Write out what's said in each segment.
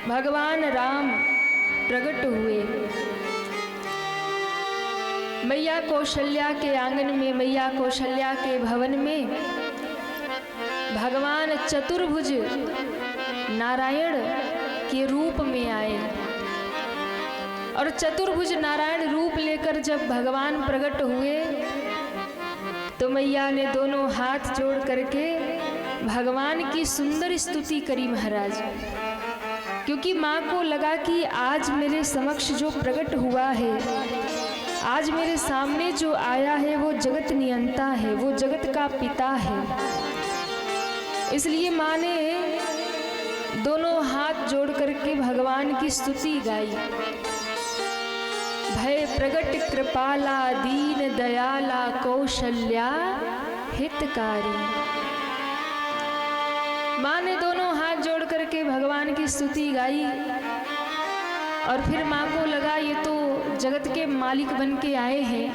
भगवान राम प्रकट हुए। मैया कौशल्या के आंगन में, मैया कौशल्या के भवन में भगवान चतुर्भुज नारायण के रूप में आए। और चतुर्भुज नारायण रूप लेकर जब भगवान प्रकट हुए तो मैया ने दोनों हाथ जोड़ करके भगवान की सुंदर स्तुति करी महाराज। क्योंकि माँ को लगा कि आज मेरे समक्ष जो प्रकट हुआ है, आज मेरे सामने जो आया है वो जगत नियंता है, वो जगत का पिता है। इसलिए माँ ने दोनों हाथ जोड़ करके भगवान की स्तुति गाई। भय प्रगट कृपाला दीन दयाला कौशल्या हितकारी। माँ ने दोनों हाथ जोड़ करके भगवान की स्तुति गाई। और फिर माँ को लगा ये तो जगत के मालिक बन के आए हैं,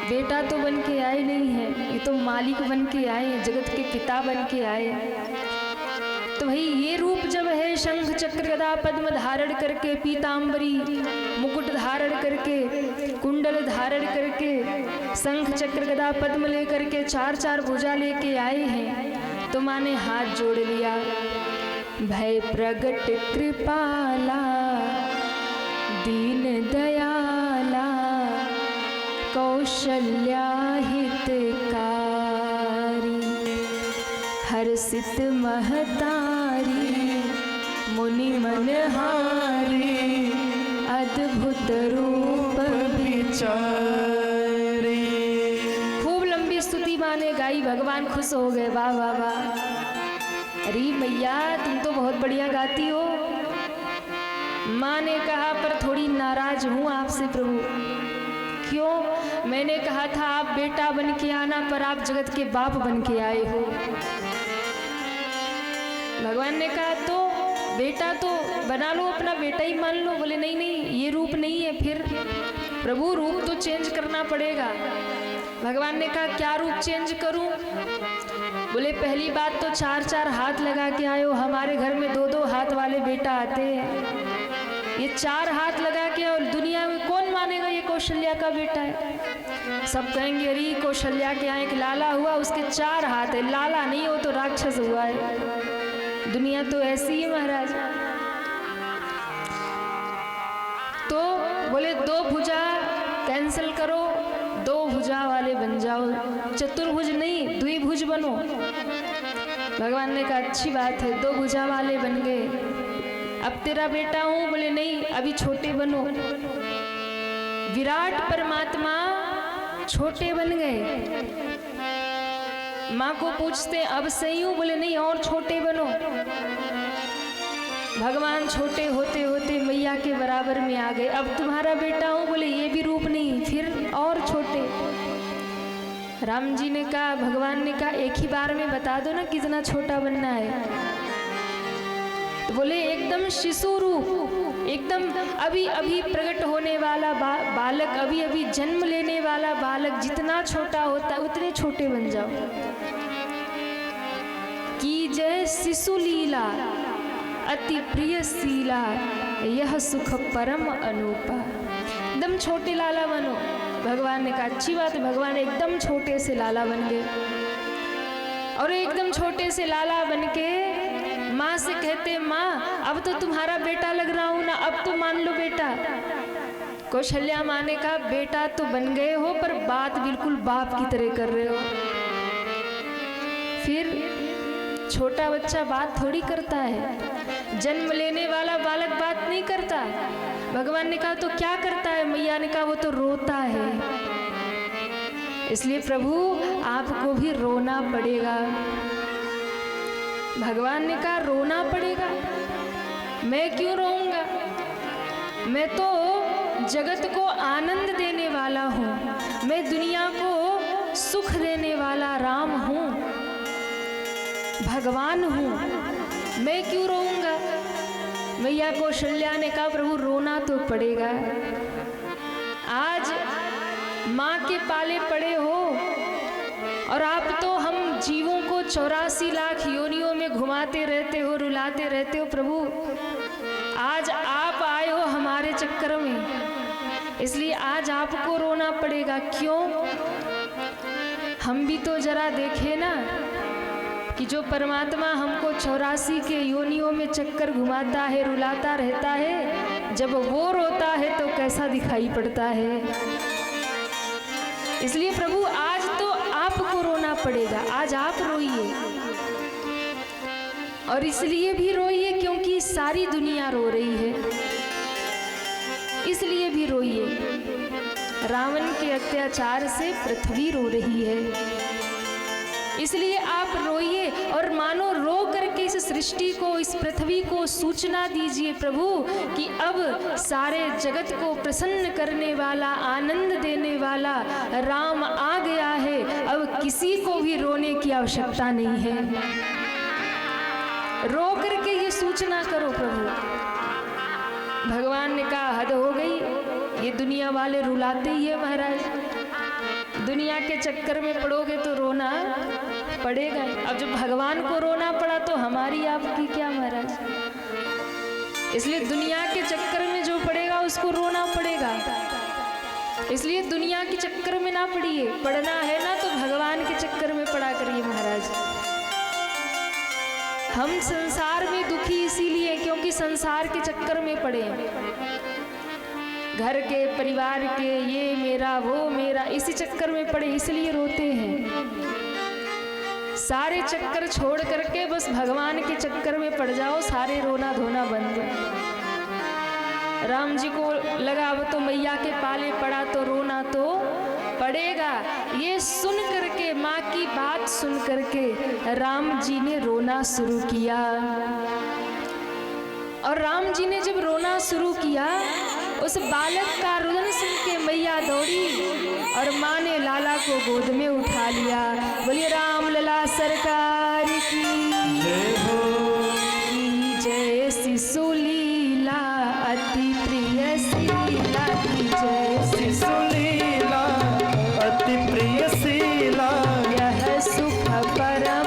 बेटा तो बन के आए नहीं है, ये तो मालिक बन के आए हैं, जगत के पिता बन के आए। तो भाई ये रूप जब है, शंख चक्र गदा पद्म धारण करके, पीतांबरी मुकुट धारण करके, कुंडल धारण करके, शंख चक्र गदा पद्म लेकर के चार चार भुजा लेके आए हैं, तो माँ ने हाथ जोड़ लिया। भय प्रगट कृपाला दीन दयाला कौशल्या हितकारी। हर्षित महतारी मुनि मनहारी अद्भुत रूप विचारे। खूब लंबी स्तुति माँ ने गाई। भगवान खुश हो गए। वाह वाह वाह, अरे मैया तुम तो बहुत बढ़िया गाती हो। माँ ने कहा पर थोड़ी नाराज हूँ आपसे प्रभु। क्यों? मैंने कहा था आप बेटा बन के आना, पर आप जगत के बाप बन के आए हो। भगवान ने कहा तो बेटा तो बना लो, अपना बेटा ही मान लो। बोले नहीं नहीं, ये रूप नहीं है। फिर प्रभु रूप तो चेंज करना पड़ेगा। भगवान ने कहा क्या रूप चेंज करूं? बोले पहली बात तो चार चार हाथ लगा के आयो। हमारे घर में दो दो हाथ वाले बेटा आते हैं, ये चार हाथ लगा के, और दुनिया में कौन मानेगा ये कौशल्या का बेटा है? सब कहेंगे अरे कौशल्या के यहाँ एक लाला हुआ, उसके चार हाथ है, लाला नहीं हो तो राक्षस हुआ है। दुनिया तो ऐसी है महाराज। तो बोले दो भुजा कैंसिल करो, दो भुजा वाले बन जाओ, चतुर्भुज नहीं द्विभुज बनो। भगवान ने कहा अच्छी बात है, दो भुजा वाले बन गए। अब तेरा बेटा हूं। बोले नहीं, अभी छोटे बनो। विराट परमात्मा छोटे बन गए। माँ को पूछते अब सही हूं? बोले नहीं, और छोटे बनो। भगवान छोटे होते होते मैया के बराबर में आ गए। अब तुम्हारा बेटा हूं। बोले ये भी रूप नहीं, फिर और छोटे। राम जी ने कहा, भगवान ने कहा एक ही बार में बता दो ना कितना छोटा बनना है। तो बोले एकदम शिशु रूप, एकदम अभी अभी प्रकट होने वाला बालक, अभी अभी जन्म लेने वाला बालक जितना छोटा होता है उतने छोटे बन जाओ। की जय शिशु लीला अति प्रिय शीला, यह सुख परम अनूपा। एकदम छोटे लाला बनो। भगवान ने कहा अच्छी बात है। भगवान एकदम छोटे से लाला बन गए। और एकदम छोटे से लाला बन के माँ से कहते माँ अब तो तुम्हारा बेटा लग रहा हूं ना, अब तो मान लो बेटा। कौशल्या माँ ने कहा बेटा तो बन गए हो, पर बात बिल्कुल बाप की तरह कर रहे हो। फिर छोटा बच्चा बात थोड़ी करता है, जन्म लेने वाला बालक बात नहीं करता। भगवान ने कहा तो क्या करता है? मैया ने कहा वो तो रोता है। इसलिए प्रभु आपको भी रोना पड़ेगा। भगवान ने कहा रोना पड़ेगा? मैं क्यों रोऊंगा? मैं तो जगत को आनंद देने वाला हूँ, मैं दुनिया को सुख देने वाला राम हूँ, भगवान हूँ, मैं क्यों रोऊंगा? मैया कौशल्या ने कहा प्रभु रोना तो पड़ेगा। आज माँ के पाले पड़े हो और आप तो हम जीवों को 84 लाख योनियों में घुमाते रहते हो, रुलाते रहते हो प्रभु, आज आप आए हो हमारे चक्कर में, इसलिए आज आपको रोना पड़ेगा। क्यों? हम भी तो जरा देखे ना कि जो परमात्मा हमको 84 के योनियों में चक्कर घुमाता है, रुलाता रहता है, जब वो रोता है तो कैसा दिखाई पड़ता है। इसलिए प्रभु आज तो आपको रोना पड़ेगा, आज आप रोइए। और इसलिए भी रोइए क्योंकि सारी दुनिया रो रही है, इसलिए भी रोइए। रावण के अत्याचार से पृथ्वी रो रही है, इसलिए आप रोइए। और मानो रो करके इस सृष्टि को, इस पृथ्वी को सूचना दीजिए प्रभु कि अब सारे जगत को प्रसन्न करने वाला, आनंद देने वाला राम आ गया है, अब किसी को भी रोने की आवश्यकता नहीं है। रो करके ये सूचना करो प्रभु। भगवान ने कहा हद हो गई, ये दुनिया वाले रुलाते ही है महाराज, दुनिया के चक्कर में पड़ोगे तो रोना पड़ेगा। अब जब भगवान को रोना पड़ा तो हमारी आपकी क्या महाराज। इसलिए दुनिया के चक्कर में जो पड़ेगा उसको रोना पड़ेगा, इसलिए दुनिया के चक्कर में ना पड़िए। पड़ना है ना तो भगवान के चक्कर में पड़ा करिए महाराज। हम संसार में दुखी इसीलिए क्योंकि संसार के चक्कर में पड़े, घर के, परिवार के, ये मेरा वो मेरा, इसी चक्कर में पड़े, इसलिए रोते हैं। सारे चक्कर छोड़ करके बस भगवान के चक्कर में पड़ जाओ, सारे रोना धोना बंद। राम जी को लगा अब तो मैया के पाले पड़ा तो रोना तो पड़ेगा। ये सुन करके, माँ की बात सुन करके राम जी ने रोना शुरू किया। और राम जी ने जब रोना शुरू किया, उस बालक का रुदन सुन के मैया दौड़ी और माँ ने लाला को गोद में उठा लिया। बोलिए राम लला सरकार की जय हो, की जय। शिशु लीला अति प्रिय शीला की जय, शिशु लीला अति प्रिय शीला, यह सुख परम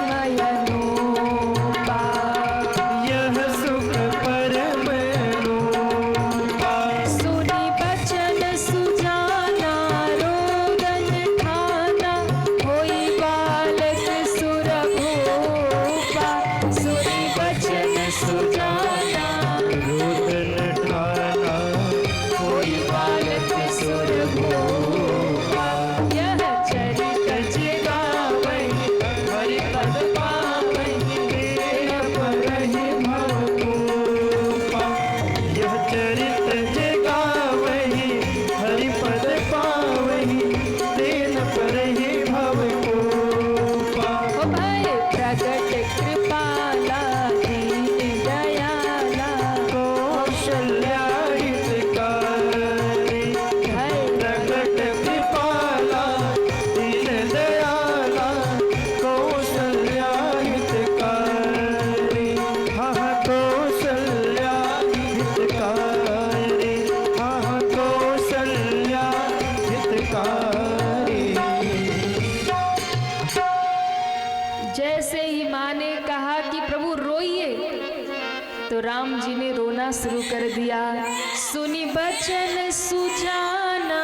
राम जी ने रोना शुरू कर दिया। सुनी बचन सुजाना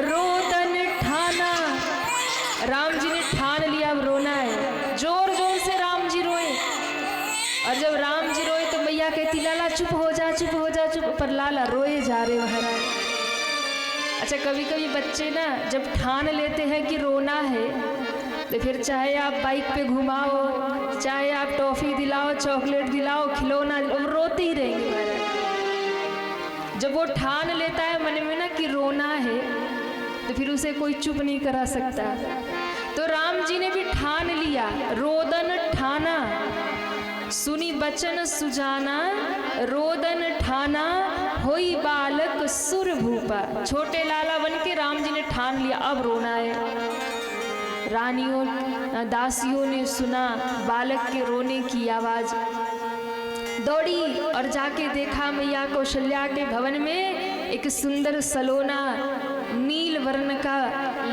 रोदन ठाना। राम जी ने ठान लिया अब रोना है। जोर जोर से राम जी रोए। और जब राम जी रोए तो मैया कहती लाला चुप हो जा चुप हो जा चुप। पर लाला रोए जा रहे महाराज। अच्छा कभी कभी बच्चे ना जब ठान लेते हैं कि रोना है तो फिर चाहे आप बाइक पे घुमाओ, चाहे आप टॉफी दिलाओ, चॉकलेट दिलाओ, खिलौना दिलाओ, रोते ही रहेंगे महाराज। जब वो ठान लेता है मन में ना कि रोना है तो फिर उसे कोई चुप नहीं करा सकता। तो राम जी ने भी ठान लिया, रोदन ठाना। सुनी बचन सुजाना रोदन ठाना होई बालक सुर भूपा। छोटे लाला बन के राम जी ने ठान लिया अब रोना है। रानियों दासियों ने सुना बालक के रोने की आवाज, दौड़ी और जाके देखा मैया कौशल्या के भवन में एक सुंदर सलोना नील वर्ण का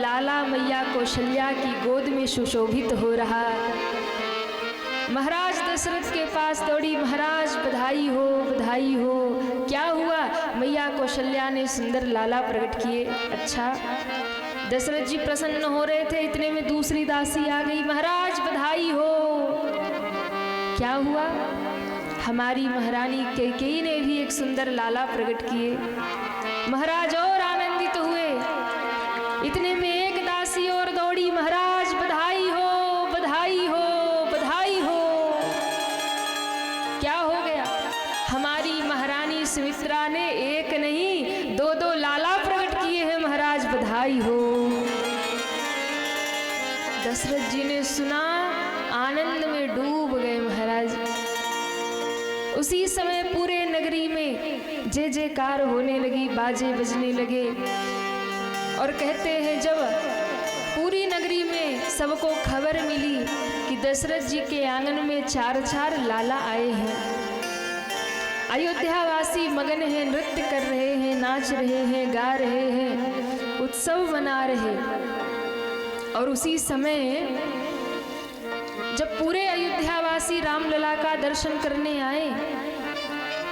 लाला मैया कौशल्या की गोद में सुशोभित हो रहा। महाराज दशरथ के पास दौड़ी, महाराज बधाई हो बधाई हो। क्या हुआ? मैया कौशल्या ने सुंदर लाला प्रकट किए। अच्छा, दशरथ जी प्रसन्न हो रहे थे, इतने में दूसरी दासी आ गई, महाराज बधाई हो। क्या हुआ? हमारी महारानी कैकेयी ने भी एक सुंदर लाला प्रकट किए। महाराज और आनंदित हुए। इतने में एक दासी और दौड़ी, महाराज बधाई हो बधाई हो बधाई हो। क्या हो गया? हमारी महारानी सुमित्रा ने एक नहीं दो दो लाला प्रकट किए हैं, महाराज बधाई हो। दशरथ जी ने सुना, आनंद में डूब गए महाराज। उसी समय पूरे नगरी में जय जयकार होने लगी, बाजे बजने लगे। और कहते हैं जब पूरी नगरी में सबको खबर मिली कि दशरथ जी के आंगन में चार चार लाला आए हैं, अयोध्यावासी मगन हैं, नृत्य कर रहे हैं, नाच रहे हैं, गा रहे हैं, उत्सव मना रहे। और उसी समय जब पूरे अयोध्यावासी रामलला का दर्शन करने आए,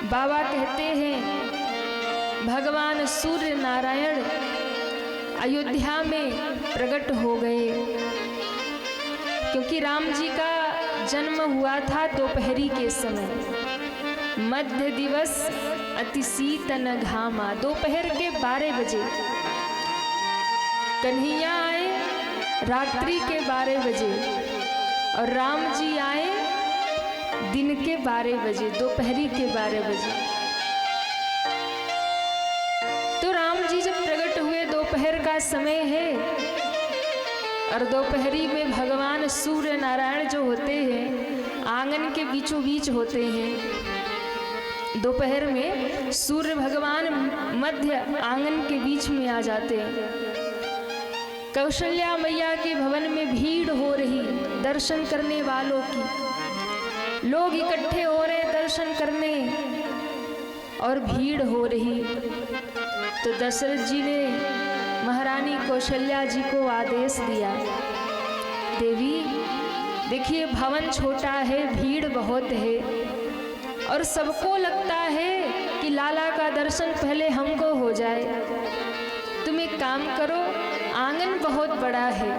बाबा कहते हैं भगवान सूर्य नारायण अयोध्या में प्रकट हो गए। क्योंकि राम जी का जन्म हुआ था दोपहरी के समय, मध्य दिवस अति शीतन घामा, दोपहर के 12 बजे। कन्हैया आए रात्रि के 12 बजे और राम जी आए दिन के 12 बजे, दोपहरी के 12 बजे। तो राम जी जब प्रकट हुए, दोपहर का समय है और दोपहरी में भगवान सूर्य नारायण जो होते हैं आंगन के बीचों बीच होते हैं। दोपहर में सूर्य भगवान मध्य आंगन के बीच में आ जाते हैं। कौशल्या मैया के भवन में भीड़ हो रही दर्शन करने वालों की, लोग इकट्ठे हो रहे दर्शन करने और भीड़ हो रही। तो दशरथ जी ने महारानी कौशल्या जी को आदेश दिया, देवी देखिए भवन छोटा है, भीड़ बहुत है और सबको लगता है कि लाला का दर्शन पहले हमको हो जाए। तुम एक काम करो, आंगन बहुत बड़ा है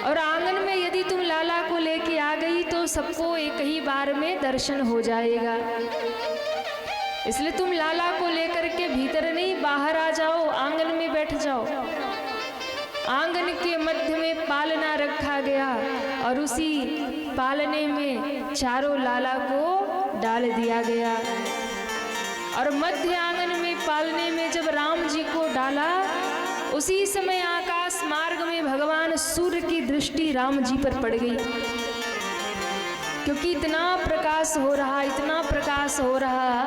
और आंगन में यदि तुम लाला को लेके आ गई तो सबको एक ही बार में दर्शन हो जाएगा। इसलिए तुम लाला को लेकर के भीतर नहीं बाहर आ जाओ, आंगन में बैठ जाओ। आंगन के मध्य में पालना रखा गया और उसी पालने में चारों लाला को डाल दिया गया। और मध्य आंगन में पालने में जब राम जी को डाला, उसी समय आकाश मार्ग में भगवान सूर्य की दृष्टि राम जी पर पड़ गई। क्योंकि इतना प्रकाश हो रहा, इतना प्रकाश हो रहा,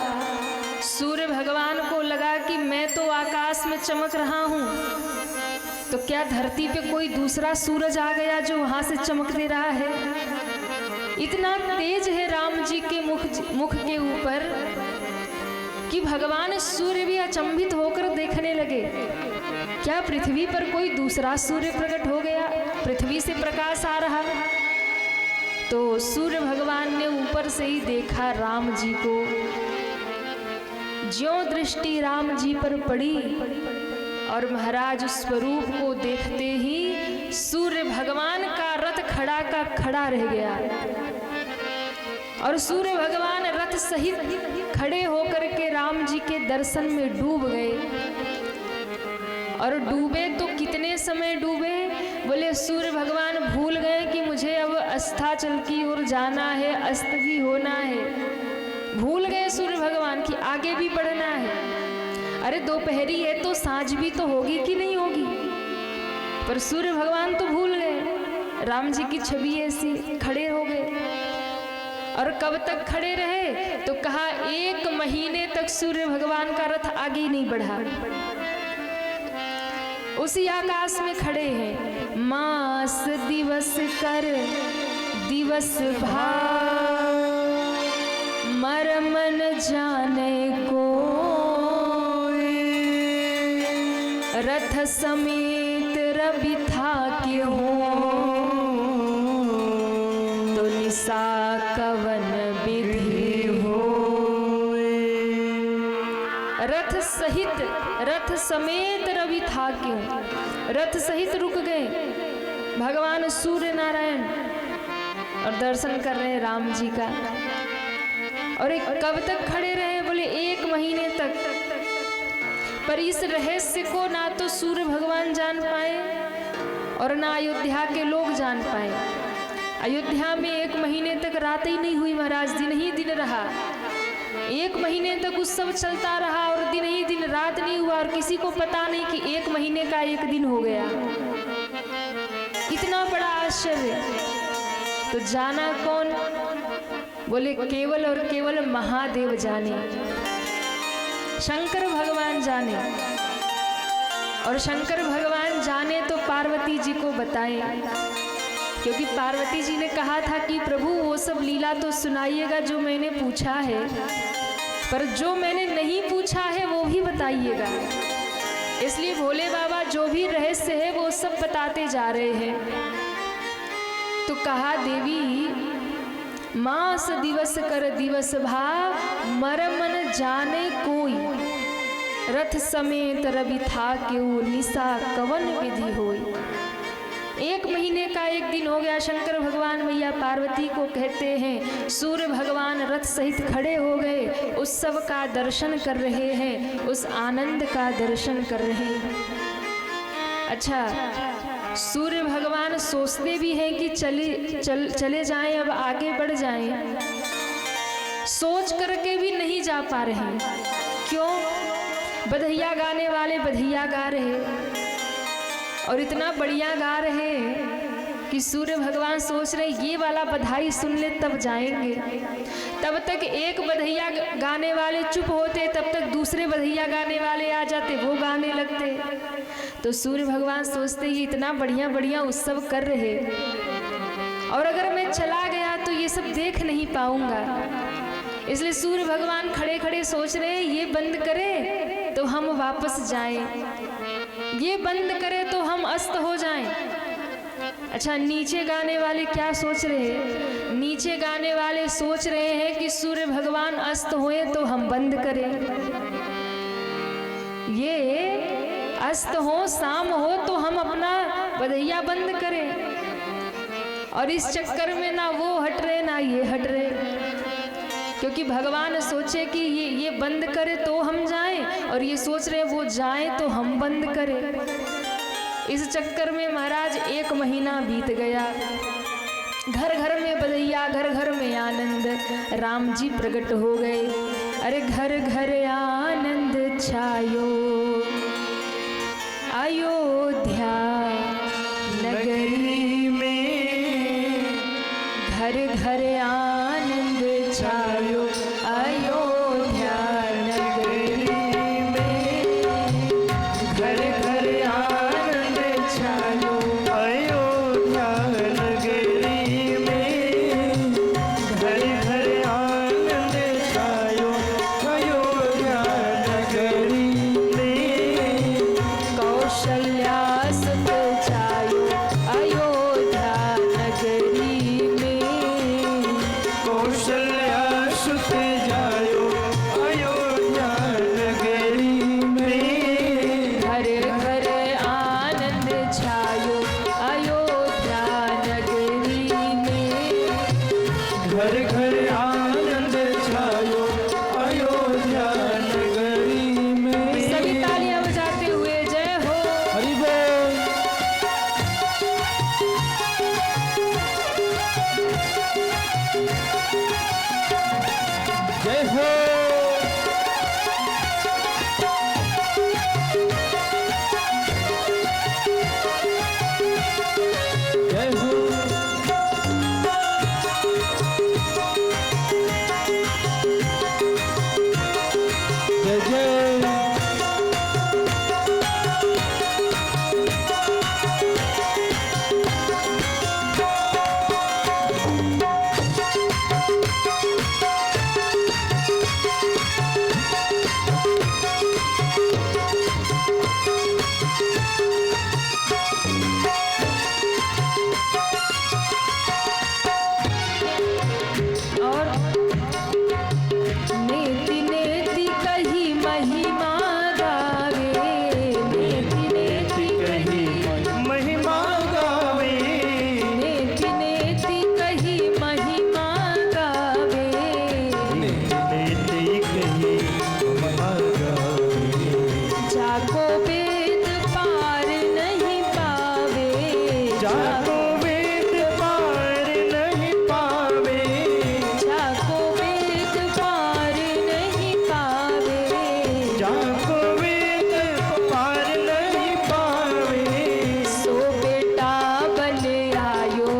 सूर्य भगवान को लगा कि मैं तो आकाश में चमक रहा हूँ, तो क्या धरती पे कोई दूसरा सूरज आ गया जो वहां से चमक दे रहा है। इतना तेज है राम जी के मुख के ऊपर कि भगवान सूर्य भी अचंभित होकर देखने लगे, क्या पृथ्वी पर कोई दूसरा सूर्य प्रकट हो गया, पृथ्वी से प्रकाश आ रहा। तो सूर्य भगवान ने ऊपर से ही देखा राम जी को। ज्यों दृष्टि राम जी पर पड़ी और महाराज उस स्वरूप को देखते ही सूर्य भगवान का रथ खड़ा का खड़ा रह गया और सूर्य भगवान रथ सहित खड़े होकर के राम जी के दर्शन में डूब गए। और डूबे तो कितने समय डूबे, बोले सूर्य भगवान भूल गए कि मुझे अब अस्ताचल की ओर जाना है, अस्त भी होना है। भूल गए सूर्य भगवान की आगे भी बढ़ना है। अरे दोपहरी है तो सांझ भी तो होगी कि नहीं होगी, पर सूर्य भगवान तो भूल गए। राम जी की छवि ऐसी खड़े हो गए। और कब तक खड़े रहे, तो कहा 1 महीने तक सूर्य भगवान का रथ आगे नहीं बढ़ा, उसी आकाश में खड़े हैं। मास दिवस कर दिवस भाव, मर्म न जाने को, रथ समेत रवि था के हो, तो निशा रथ समेत रवि था क्यों, रथ सहित रुक गए भगवान सूर्य नारायण और दर्शन कर रहे हैं राम जी का। और एक कब तक खड़े रहे, बोले 1 महीने तक। पर इस रहस्य को ना तो सूर्य भगवान जान पाए और ना अयोध्या के लोग जान पाए। अयोध्या में 1 महीने तक रात ही नहीं हुई महाराज, दिन ही दिन रहा। 1 महीने तक उत्सव चलता रहा और दिन ही दिन, रात नहीं हुआ। और किसी को पता नहीं कि 1 महीने का 1 दिन हो गया। इतना बड़ा आश्चर्य। तो जाना कौन, बोले केवल और केवल महादेव जाने, शंकर भगवान जाने। और शंकर भगवान जाने तो पार्वती जी को बताएं, क्योंकि पार्वती जी ने कहा था कि प्रभु वो सब लीला तो सुनाइएगा जो मैंने पूछा है, पर जो मैंने नहीं पूछा है वो भी बताइएगा। इसलिए भोले बाबा जो भी रहस्य है वो सब बताते जा रहे हैं। तो कहा देवी मास दिवस कर दिवस भाव, मरमन जाने कोई, रथ समेत रवि था क्यों, निशा कवन विधि होई। 1 महीने का 1 दिन हो गया। शंकर भगवान मैया पार्वती को कहते हैं, सूर्य भगवान रथ सहित खड़े हो गए, उत्सव का दर्शन कर रहे हैं, उस आनंद का दर्शन कर रहे हैं। अच्छा, सूर्य भगवान सोचते भी हैं कि चले जाएं, अब आगे बढ़ जाएं, सोच करके भी नहीं जा पा रहे। क्यों? बधैया गाने वाले बधैया गा रहे और इतना बढ़िया गा रहे कि सूर्य भगवान सोच रहे ये वाला बधाई सुन ले तब जाएंगे। तब तक एक बधैया गाने वाले चुप होते, तब तक दूसरे बधैया गाने वाले आ जाते, वो गाने लगते। तो सूर्य भगवान सोचते ये इतना बढ़िया बढ़िया उत्सव कर रहे और अगर मैं चला गया तो ये सब देख नहीं पाऊंगा। इसलिए सूर्य भगवान खड़े खड़े सोच रहे ये बंद करे तो हम वापस जाएं, ये बंद करे तो हम अस्त हो जाएं। अच्छा, नीचे गाने वाले क्या सोच रहे हैं? नीचे गाने वाले सोच रहे हैं कि सूर्य भगवान अस्त हुए तो हम बंद करें, ये अस्त हो शाम हो तो हम अपना बधैया बंद करें। और इस चक्कर में ना वो हट रहे ना ये हट रहे, क्योंकि भगवान सोचे कि ये बंद करे तो हम जाएं और ये सोच रहे वो जाएं तो हम बंद करें। इस चक्कर में महाराज 1 महीना बीत गया। घर घर में बधैया, घर घर में आनंद, राम जी प्रकट हो गए। अरे घर घर आनंद छायो, अयोध्या नगरी में घर घर आनंद छायो, अयोध्या नगरी में घर घर आनंद छायो, अयोध्या नगरी में घर घर आनंद छायो, अयोध्या नगरी में कौशल्या सुत छायो, अयोध्या नगरी में कौशल्या सुत जायो, अयोध्या नगरी में घर घर आनंद छायो, अयोध्या नगरी में। घर घर आनंद छायो, अयोध्या नगरी में। सभी तालियां बजाते हुए जय हो। हरि बोल। जय हो। जय हो। जय जय। और नेति नेति कही महिमा गावे, नेति नेति कही महिमा गावे, नेति नेति कही महिमा गावे, नेति कही महिमा गावे। जाको वेद पार नहीं पावे, जाको वेद पार नहीं पावे, जाको वेद पार नहीं पावे, जाको वेद पार नहीं पावे। सो बेटा बन आयो,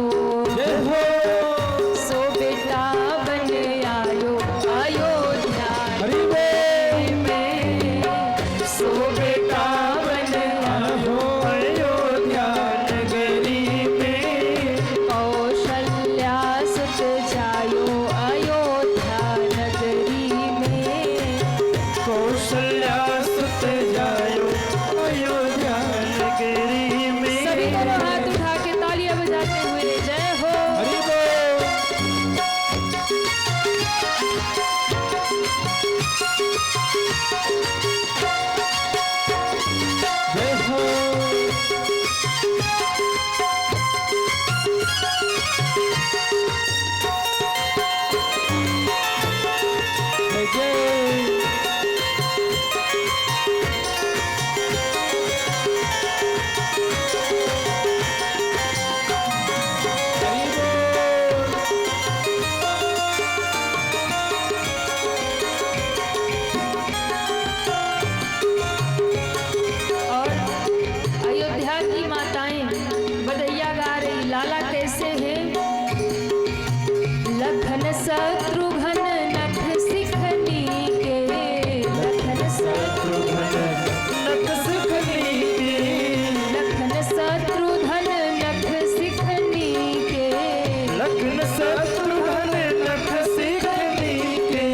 जय हो सो बेटा बन आयो अयोध्या हरि बोल। में, सो बेटा बन आयो अयोध्या नगरी में, कौशल्या सुत जायो अयोध्या नगरी में, कौशल्या सुत जायो अयोध्या नगरी में। सभी दोनों हाथ उठा के तालियां बजाते हुए जय हो। हरि बोल। जय हो जय जय। हरि बोल। और अयोध्या की माताएं बधैया गा रही, लाला कैसे है? लखन शत्रुघ्न नख सिखनी के, लखन शत्रुघ्न नख सिखनी के, लखन शत्रुघ्न नख सिखनी के, लखन शत्रुघ्न नख सिखनी के,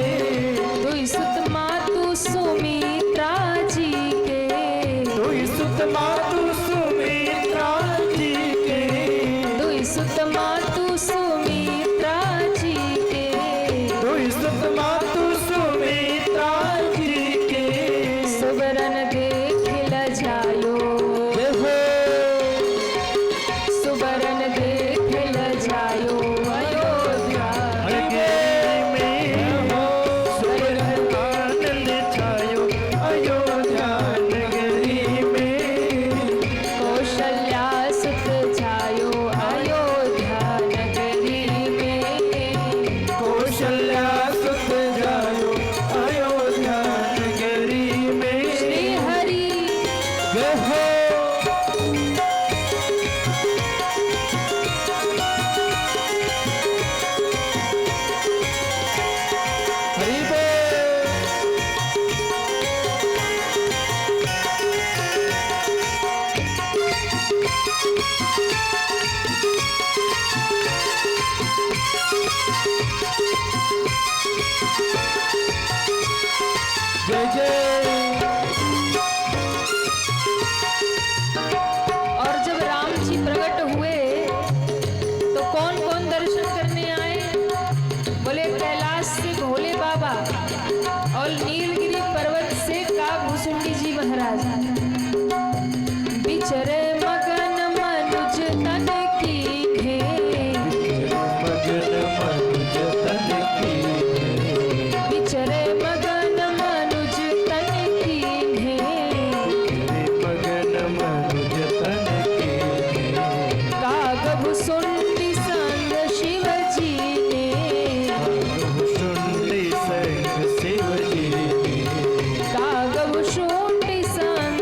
दुई सुत मातु सुमित्रा जी के, दुई सुत मातु सुमित्रा जी के, दुई सुत मातु सुमित्रा जी के, दुई सुत मातु सुमित्रा जी के। सुबरन देख लजायो, जय हो सुबरन देख लजायो अयोध्या नगरी में, सुबह आनंद छायो अयोध्या नगरी में, कौशल्या सुत जायो अयोध्या नगरी में, कौशल्या सुत जायो अयोध्या नगरी में। श्री हरि जय हो हरि बोल। जय जय। और जब राम जी प्रकट हुए तो कौन कौन दर्शन करने आए? बोले कैलाश से भोले बाबा और नीलगिरी पर्वत से काकभूषुंडी जी महाराज। बिचरे मगन मनुज तन कीन्हे, मगन मनुज तन कीन्हे, बिचरे मगन मनुज तन कीन्हे, मगन मनुज तन कीन्हे, काकभूषुंडी संग शिव जी ने, सुंडी संग शिव जी ने, काकभूषुंडी संग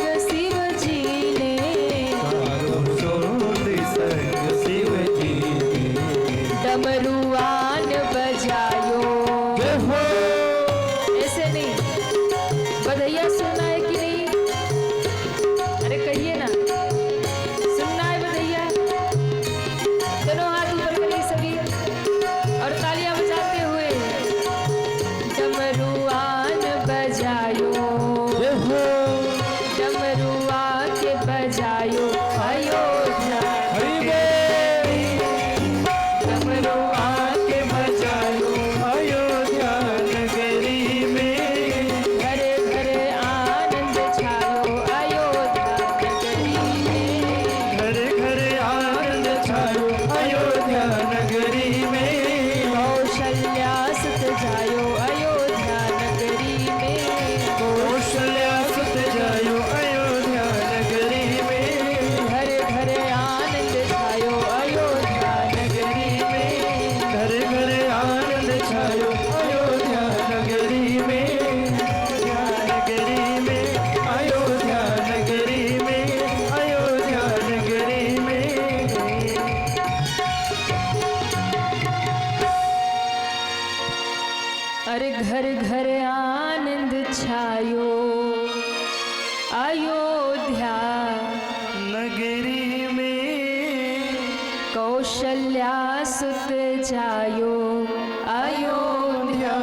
छायो अयोध्या नगरी में कौशल्या सुत जायो अयोध्या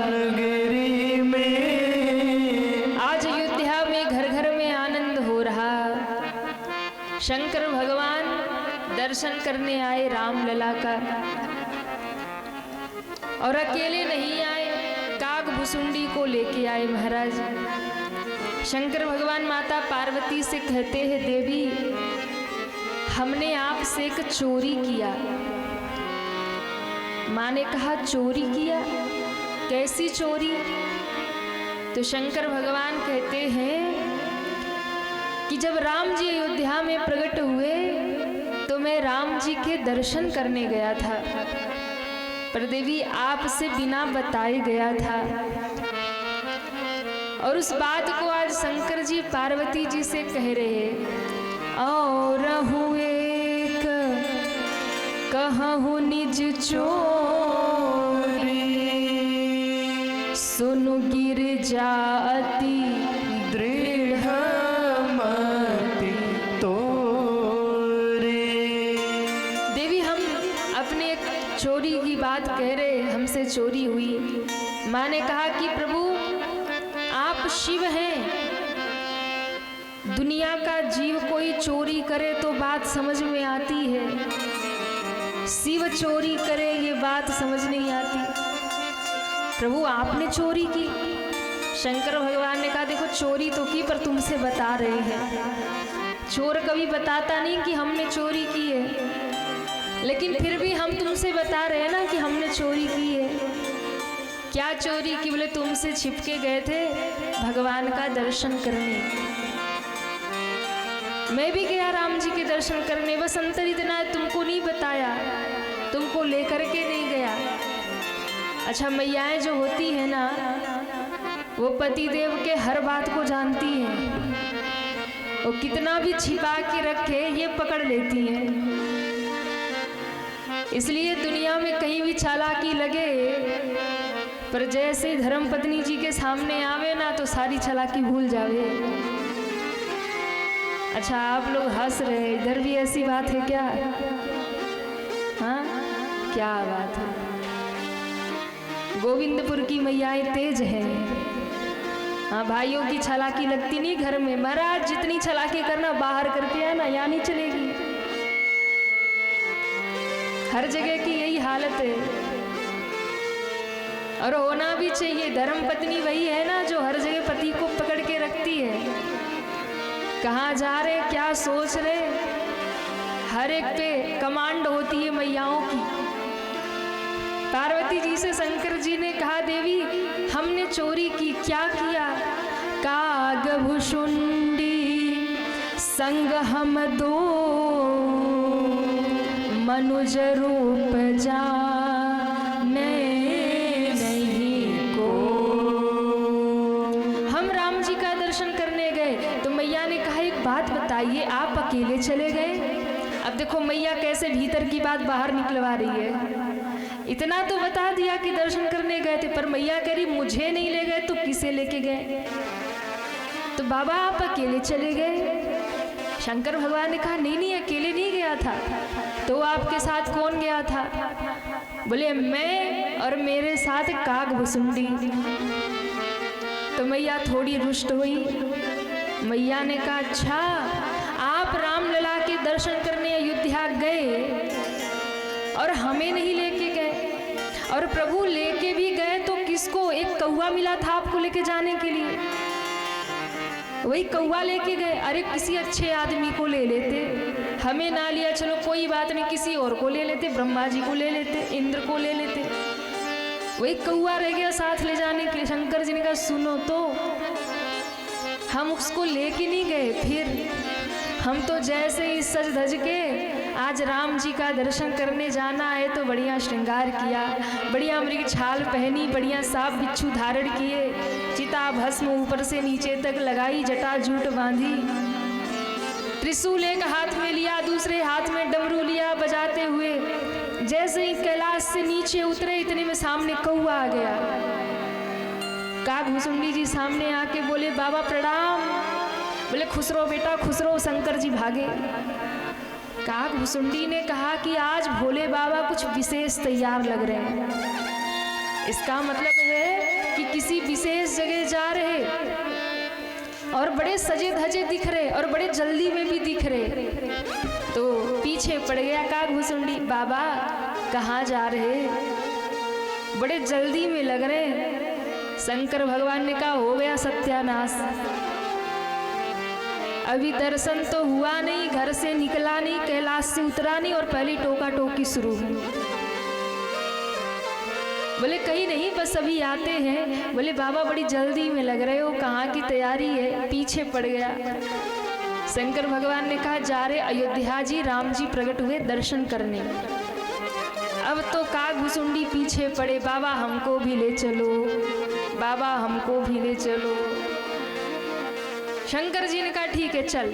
नगरी में। आज अयोध्या में घर घर में आनंद हो रहा। शंकर भगवान दर्शन करने आए राम लला का, और अकेले नहीं आए, काग भुसुंडी को लेके आए महाराज। शंकर भगवान माता पार्वती से कहते हैं, देवी हमने आपसे एक चोरी किया। माँ ने कहा चोरी किया, कैसी चोरी? तो शंकर भगवान कहते हैं कि जब राम जी अयोध्या में प्रकट हुए तो मैं राम जी के दर्शन करने गया था, पर देवी आपसे बिना बताए गया था। और उस बात को आज शंकर जी पार्वती जी से कह रहे, और हुए कहूँ निज चोरी, सुनु गिर जाती दृढ़ मति तोरे। देवी हम अपने एक चोरी की बात कह रहे, हमसे चोरी हुई। माँ ने कहा कि प्रभु आप शिव हैं, दुनिया का जीव कोई चोरी करे तो बात समझ में आती है, शिव चोरी करे ये बात समझ नहीं आती। प्रभु आपने चोरी की? शंकर भगवान ने कहा देखो चोरी तो की, पर तुमसे बता रहे हैं। चोर कभी बताता नहीं कि हमने चोरी की है, लेकिन फिर भी हम तुमसे बता रहे हैं ना कि हमने चोरी की है। क्या चोरी की? बोले तुमसे छिपके गए थे भगवान का दर्शन करने। मैं भी गया राम जी के दर्शन करने, बस अंतर इतना है तुमको नहीं बताया, तुमको लेकर के नहीं गया। अच्छा मैयाएं जो होती है ना, वो पति देव के हर बात को जानती हैं, वो कितना भी छिपा के रखे ये पकड़ लेती हैं। इसलिए दुनिया में कहीं भी चालाकी लगे, पर जैसे धर्म पत्नी जी के सामने आवे ना तो सारी चालाकी भूल जावे। अच्छा आप लोग हंस रहे, इधर भी ऐसी बात है क्या? हाँ क्या बात है। गोविंदपुर की मैयाएं तेज हैं। हाँ भाइयों की चालाकी लगती नहीं घर में। महाराज जितनी चालाकी करना बाहर करके आना, यहाँ नहीं चलेगी। हर जगह की यही हालत है, और होना भी चाहिए। धर्म पत्नी वही है ना जो हर जगह पति को पकड़ के रखती है। कहाँ जा रहे, क्या सोच रहे, हर एक पे कमांड होती है मैयाओं की। पार्वती जी से शंकर जी ने कहा देवी हमने चोरी की। क्या किया? काग भुसुंडी संग हम दो, मनुज रूप जाने नहीं को। हम राम जी का दर्शन करने गए तो मैया ने कहा एक बात बताइए, आप अकेले चले गए? अब देखो मैया कैसे भीतर की बात बाहर निकलवा रही है। इतना तो बता दिया कि दर्शन करने गए थे, पर मैया कह रही मुझे नहीं ले गए तो किसे लेके गए? तो बाबा आप अकेले चले गए। शंकर भगवान ने कहा नहीं नहीं अकेले नहीं गया था। तो आपके साथ कौन गया था? बोले मैं और मेरे साथ काग भुसुंडी। तो मैया थोड़ी रुष्ट हुई। मैया ने कहा अच्छा आप रामलला के दर्शन करने अयोध्या गए और हमें नहीं लेके गए, और प्रभु लेके भी गए तो किसको? एक कौवा मिला था आपको लेके जाने के लिए, वही कौवा लेके गए। अरे किसी अच्छे आदमी को ले लेते, हमें ना लिया चलो कोई बात नहीं, किसी और को ले लेते, ब्रह्मा जी को ले लेते, इंद्र को ले लेते, वही कौवा रह गया साथ ले जाने के लिए। शंकर जी ने कहा सुनो तो, हम उसको लेके नहीं गए, फिर हम तो जैसे ही सज धज के आज राम जी का दर्शन करने जाना है तो बढ़िया श्रृंगार किया, बढ़िया मृग छाल पहनी, बढ़िया सांप बिच्छू धारण किए, चिता भस्म ऊपर से नीचे तक लगाई, जटा जूट बांधी, त्रिशूल एक हाथ में लिया, दूसरे हाथ में डमरू लिया बजाते हुए। जैसे ही कैलाश से नीचे उतरे इतने में सामने कौवा आ गया। काकभुसुंडी जी सामने आके बोले बाबा प्रणाम। बोले खुश रहो बेटा खुश रहो। शंकर जी भागे। काकभुसुंडी ने कहा कि आज भोले बाबा कुछ विशेष तैयार लग रहे हैं। इसका मतलब है कि किसी विशेष जगह जा रहे और बड़े सजे धजे दिख रहे और बड़े जल्दी में भी दिख रहे। तो पीछे पड़ गया काकभुसुंडी। बाबा कहाँ जा रहे, बड़े जल्दी में लग रहे। शंकर भगवान ने कहा हो गया सत्यानाश, अभी दर्शन तो हुआ नहीं, घर से निकला नहीं, कैलाश से उतरा नहीं और पहली टोका टोकी शुरू हुई। बोले कहीं नहीं बस अभी आते हैं। बोले बाबा बड़ी जल्दी में लग रहे हो, कहाँ की तैयारी है। पीछे पड़ गया। शंकर भगवान ने कहा जा रहे अयोध्या जी, राम जी प्रकट हुए दर्शन करने। अब तो काकभुसुंडी पीछे पड़े, बाबा हमको भी ले चलो, बाबा हमको भी ले चलो। शंकर जी ने कहा ठीक है चल।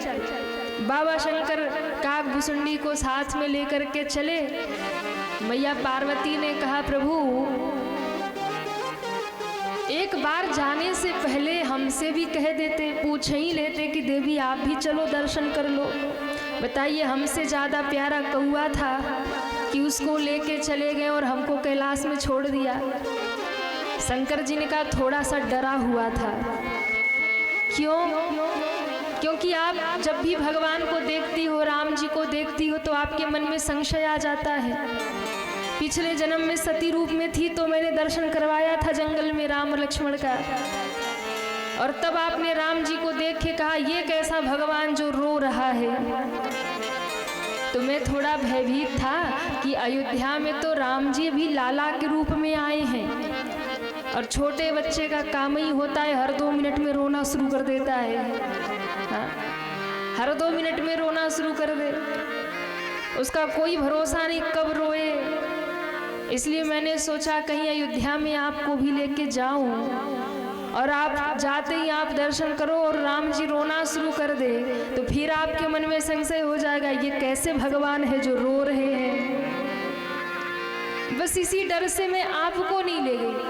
बाबा शंकर काकभुसुंडी को साथ में लेकर के चले। मैया पार्वती ने कहा प्रभु एक बार जाने से पहले हमसे भी कह देते, पूछ ही लेते कि देवी आप भी चलो दर्शन कर लो। बताइए हमसे ज़्यादा प्यारा कौआ था कि उसको लेके चले गए और हमको कैलाश में छोड़ दिया। शंकर जी ने कहा थोड़ा सा डरा हुआ था। क्यों? क्योंकि आप जब भी भगवान को देखती हो, राम जी को देखती हो, तो आपके मन में संशय आ जाता है। पिछले जन्म में सती रूप में थी तो मैंने दर्शन करवाया था जंगल में राम और लक्ष्मण का, और तब आपने राम जी को देख के कहा ये कैसा भगवान जो रो रहा है। तो मैं थोड़ा भयभीत था कि अयोध्या में तो राम जी भी लाला के रूप में आए हैं, और छोटे बच्चे का काम ही होता है हर 2 मिनट में रोना शुरू कर देता है। हाँ? हर 2 मिनट में रोना शुरू कर दे, उसका कोई भरोसा नहीं कब रोए। इसलिए मैंने सोचा कहीं अयोध्या में आपको भी लेके जाऊं, और आप जाते ही आप दर्शन करो और राम जी रोना शुरू कर दे, तो फिर आपके मन में संशय हो जाएगा ये कैसे भगवान है जो रो रहे हैं। बस इसी डर से मैं आपको नहीं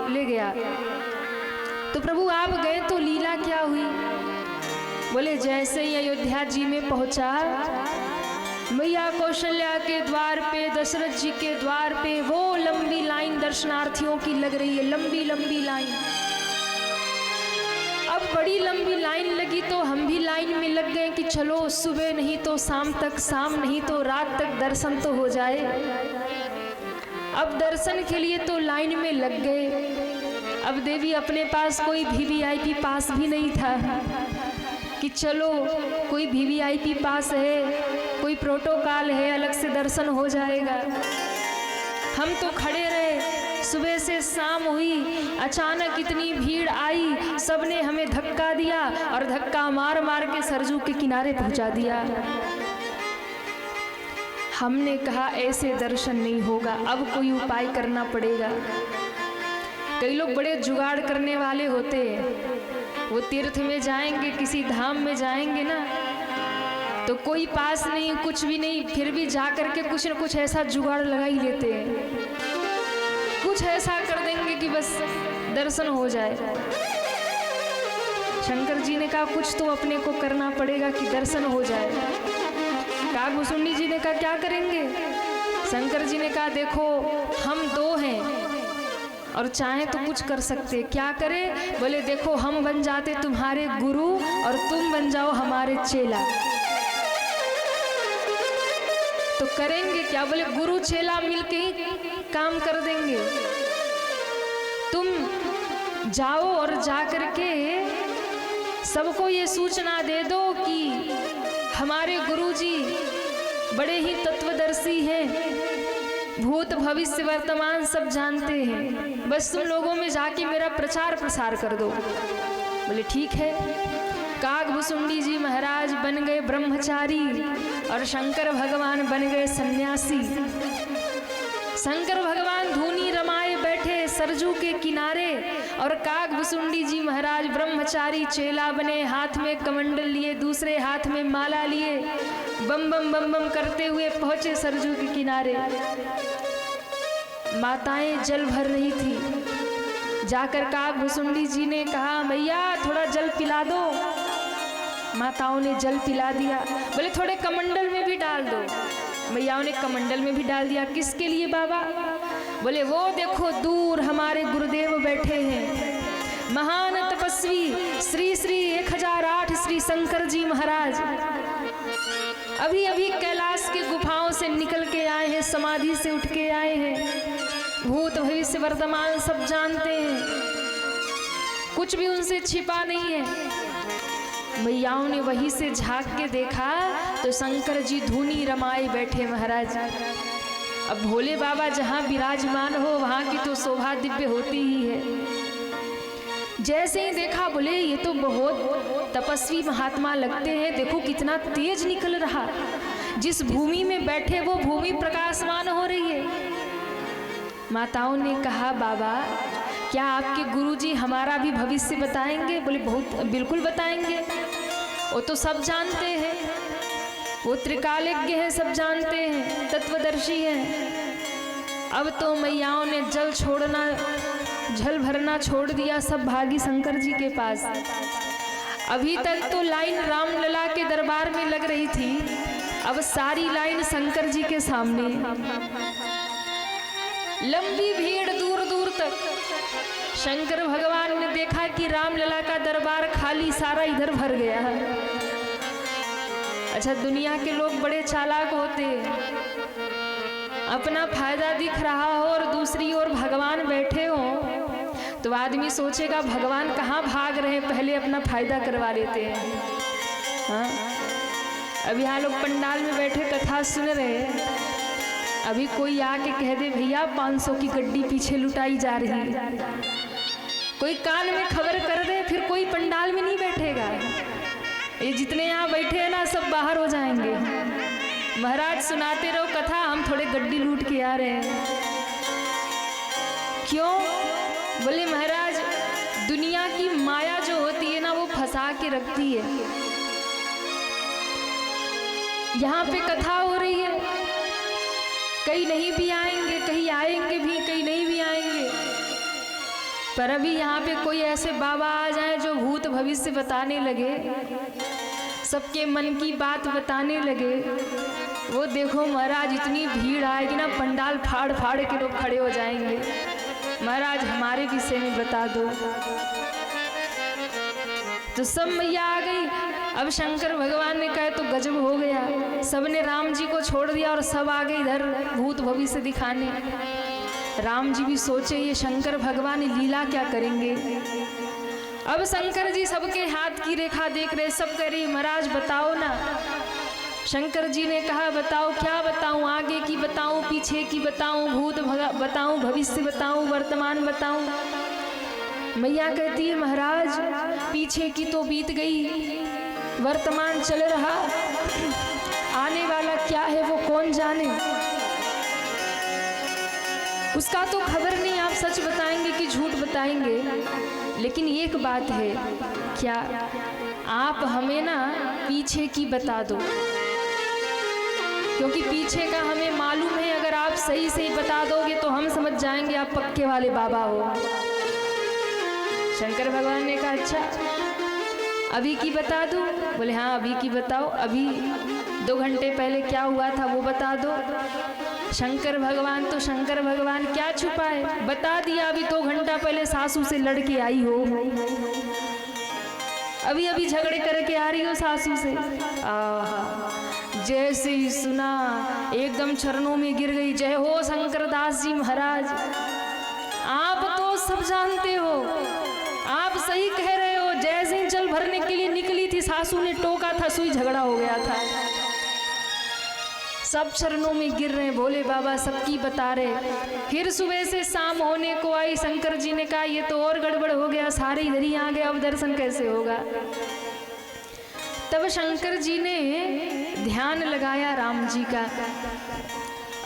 ले गया। तो प्रभु आप गए तो लीला क्या हुई? बोले जैसे ही अयोध्या जी में पहुंचा, मैया कौशल्या के द्वार पे, दशरथ जी के द्वार पे वो लंबी लाइन दर्शनार्थियों की लग रही है, लंबी लंबी लाइन। अब बड़ी लंबी लाइन लगी तो हम भी लाइन में लग गए कि चलो सुबह नहीं तो शाम तक, शाम नहीं तो रात तक दर्शन तो हो जाए। अब दर्शन के लिए तो लाइन में लग गए। अब देवी अपने पास कोई वीवीआईपी पास भी नहीं था कि चलो कोई वीवीआईपी पास है, कोई प्रोटोकॉल है, अलग से दर्शन हो जाएगा। हम तो खड़े रहे, सुबह से शाम हुई, अचानक इतनी भीड़ आई, सबने हमें धक्का दिया और धक्का मार मार के सरजू के किनारे पहुंचा दिया। हमने कहा ऐसे दर्शन नहीं होगा, अब कोई उपाय करना पड़ेगा। कई लोग बड़े जुगाड़ करने वाले होते हैं, वो तीर्थ में जाएंगे, किसी धाम में जाएंगे ना, तो कोई पास नहीं, कुछ भी नहीं, फिर भी जा करके कुछ न कुछ ऐसा जुगाड़ लगा ही लेते हैं, कुछ ऐसा कर देंगे कि बस दर्शन हो जाए। शंकर जी ने कहा कुछ तो अपने को करना पड़ेगा कि दर्शन हो जाए। काकभुसुंडी जी ने कहा क्या करेंगे? शंकर जी ने कहा देखो हम 2 हैं और चाहे तो कुछ कर सकते, क्या करें? बोले देखो हम बन जाते तुम्हारे गुरु और तुम बन जाओ हमारे चेला। तो करेंगे क्या? बोले गुरु चेला मिलके ही काम कर देंगे। तुम जाओ और जा करके सबको ये सूचना दे दो कि हमारे गुरुजी बड़े ही तत्वदर्शी हैं, भूत भविष्य वर्तमान सब जानते हैं, बस तुम लोगों में जाके मेरा प्रचार प्रसार कर दो। बोले ठीक है। काकभुसुंडी जी महाराज बन गए ब्रह्मचारी और शंकर भगवान बन गए सन्यासी। शंकर भगवान धूनी रमाए बैठे सरजू के किनारे और काकभुसुंडी जी महाराज ब्रह्मचारी चेला बने, हाथ में कमंडल लिए, दूसरे हाथ में माला लिए, बम बम बम बम करते हुए पहुंचे सरजू के किनारे। माताएं जल भर रही थी, जाकर कहा, भुसुंडी जी ने कहा, भैया थोड़ा जल पिला दो। माताओं ने जल पिला दिया। बोले थोड़े कमंडल में भी डाल दो। भैयाओं ने कमंडल में भी डाल दिया। किसके लिए बाबा? बोले वो देखो दूर हमारे गुरुदेव बैठे हैं, महान तपस्वी श्री श्री 1008 श्री शंकर जी महाराज। अभी अभी कैलाश की गुफाओं से निकल के आए हैं, समाधि से उठ के आए हैं, भूत भविष्य वर्तमान सब जानते हैं, कुछ भी उनसे छिपा नहीं है। भैयाओं ने वहीं से झांक के देखा तो शंकर जी धूनी रमाए बैठे महाराज। अब भोले बाबा जहाँ विराजमान हो वहाँ की तो शोभा दिव्य होती ही है। जैसे ही देखा बोले ये तो बहुत तपस्वी महात्मा लगते हैं, देखो कितना तेज निकल रहा, जिस भूमि में बैठे वो भूमि प्रकाशमान हो रही है। माताओं ने कहा, बाबा क्या आपके गुरुजी हमारा भी भविष्य बताएंगे? बोले बहुत बिल्कुल बताएंगे, वो तो सब जानते हैं, वो त्रिकालज्ञ है, सब जानते हैं, तत्वदर्शी हैं। अब तो मैयाओं ने जल भरना छोड़ दिया, सब भागी शंकर जी के पास। अभी तक तो लाइन रामलला के दरबार में लग रही थी, अब सारी लाइन शंकर जी के सामने, लंबी भीड़ दूर दूर तक। शंकर भगवान ने देखा कि रामलला का दरबार खाली, सारा इधर भर गया है। अच्छा, दुनिया के लोग बड़े चालाक होते हैं, अपना फायदा दिख रहा हो और दूसरी ओर भगवान बैठे हो तो आदमी सोचेगा भगवान कहाँ भाग रहे हैं, पहले अपना फायदा करवा लेते हैं। हाँ, अब यहाँ लोग पंडाल में बैठे कथा सुन रहे हैं, अभी कोई आके कह दे भैया 500 की गड्डी पीछे लुटाई जा रही है, कोई कान में खबर कर दे, फिर कोई पंडाल में नहीं बैठेगा। ये जितने यहाँ बैठे हैं ना सब बाहर हो जाएंगे। महाराज सुनाते रहो कथा, हम थोड़े गड्डी लूट के आ रहे हैं। क्यों? बोले महाराज दुनिया की माया जो होती है ना वो फंसा के रखती है। यहाँ पे कथा हो रही है, कहीं नहीं भी आएंगे, कहीं आएंगे भी, कहीं नहीं भी आएंगे, पर अभी यहाँ पे कोई ऐसे बाबा आ जाए जो भूत भविष्य बताने लगे, सबके मन की बात बताने लगे, वो देखो महाराज इतनी भीड़ आएगी ना, पंडाल फाड़ फाड़ के लोग खड़े हो जाएंगे। महाराज हमारे विषय में बता दो। तो सब मैया आ गई। अब शंकर भगवान ने कहा तो गजब हो गया, सबने राम जी को छोड़ दिया और सब आ गए इधर भूत भविष्य दिखाने। राम जी भी सोचे ये शंकर भगवान लीला क्या करेंगे। अब शंकर जी सबके हाथ की रेखा देख रहे, सब कह रही महाराज बताओ ना। शंकर जी ने कहा बताओ, क्या बताऊं, आगे की बताऊं, पीछे की बताऊं, भूत बताऊं, भविष्य बताऊं, वर्तमान बताऊं। मैया कहती है महाराज पीछे की तो बीत गई, वर्तमान चल रहा, आने वाला क्या है वो कौन जाने, उसका तो खबर नहीं, आप सच बताएंगे कि झूठ बताएंगे। लेकिन एक बात है, क्या आप हमें ना पीछे की बता दो, क्योंकि पीछे का हमें मालूम है, अगर आप सही सही बता दोगे तो हम समझ जाएंगे आप पक्के वाले बाबा हो। शंकर भगवान ने कहा अच्छा अभी की बता दूं? बोले हाँ अभी की बताओ, अभी 2 घंटे पहले क्या हुआ था वो बता दो। शंकर भगवान क्या छुपाए, बता दिया, अभी 2 घंटा पहले सासू से लड़के आई हो, अभी अभी झगड़े करके आ रही हो सासू से। जैसे ही सुना एकदम चरणों में गिर गई, जय हो शंकर दास जी महाराज, आप तो सब जानते हो, आप सही कह रहे हो। जैसे ही जल भरने के लिए निकली थी सासू ने टोका था, सुई झगड़ा हो गया था। सब चरणों में गिर रहे, भोले बाबा सबकी बता रहे। फिर सुबह से शाम होने को आई, शंकर जी ने कहा ये तो और गड़बड़ हो गया, सारे इधर ही आ गए, अब दर्शन कैसे होगा। तब शंकर जी ने ध्यान लगाया राम जी का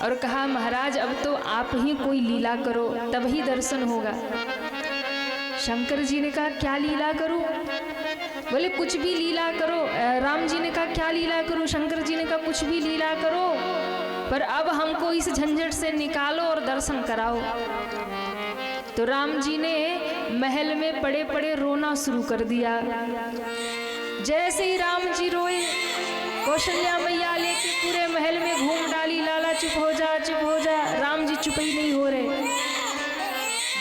और कहा महाराज अब तो आप ही कोई लीला करो तब ही दर्शन होगा। शंकर जी ने कहा क्या लीला करूं? बोले कुछ भी लीला करो। राम जी ने कहा क्या लीला करूं? शंकर जी ने कहा कुछ भी लीला करो, पर अब हमको इस झंझट से निकालो और दर्शन कराओ। तो राम जी ने महल में पड़े पड़े रोना शुरू कर दिया। जैसे ही राम जी रोए, कौशल्या मैया लेके पूरे महल में घूम डाली, लाला चुप हो जा, चुप हो जा। राम जी चुप ही नहीं हो रहे।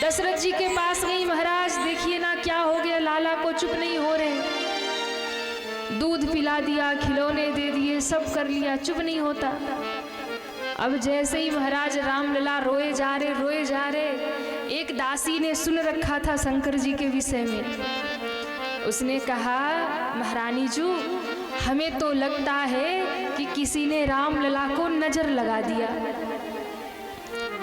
दशरथ जी के पास गई, महाराज देखिए ना क्या हो गया, लाला को चुप नहीं हो रहे। दूध पिला दिया, खिलौने दे दिए, सब कर लिया, चुप नहीं होता। अब जैसे ही महाराज रामलला रोए जा रहे, एक दासी ने सुन रखा था शंकर जी के विषय में। उसने कहा, महारानी जू, हमें तो लगता है कि किसी ने रामलला को नजर लगा दिया।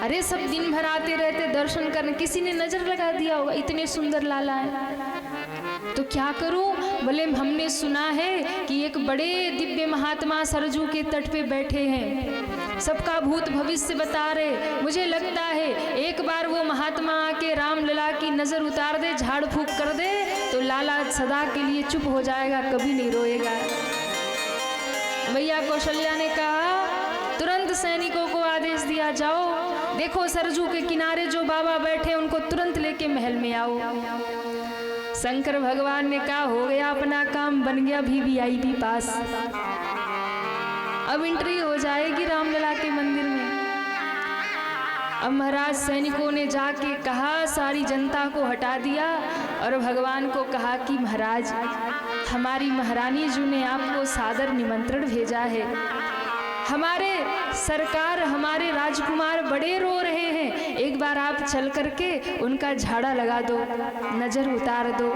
अरे सब दिन भर आते रहते दर्शन करने, किसी ने नजर लगा दिया होगा, इतने सुंदर लाला है। तो क्या करूं? बोले हमने सुना है कि एक बड़े दिव्य महात्मा सरजू के तट पे बैठे हैं, सबका भूत भविष्य बता रहे। मुझे लगता है एक बार वो महात्मा आके रामलला की नजर उतार दे, झाड़ फूक कर दे, तो लाला सदा के लिए चुप हो जाएगा, कभी नहीं रोएगा। मैया कौशल्या ने कहा, तुरंत सैनिकों को आदेश दिया, जाओ देखो सरजू के किनारे जो बाबा बैठे उनको तुरंत लेके महल में आओ। शंकर भगवान ने कहा, हो गया अपना काम, बन गया वीवीआईपी पास, अब एंट्री हो जाएगी रामलला के मंदिर में। अब महाराज सैनिकों ने जाके कहा, सारी जनता को हटा दिया और भगवान को कहा कि महाराज हमारी महारानी जी ने आपको सादर निमंत्रण भेजा है। हमारे सरकार, हमारे राजकुमार बड़े रो रहे हैं, एक बार आप चल करके उनका झाड़ा लगा दो, नजर उतार दो।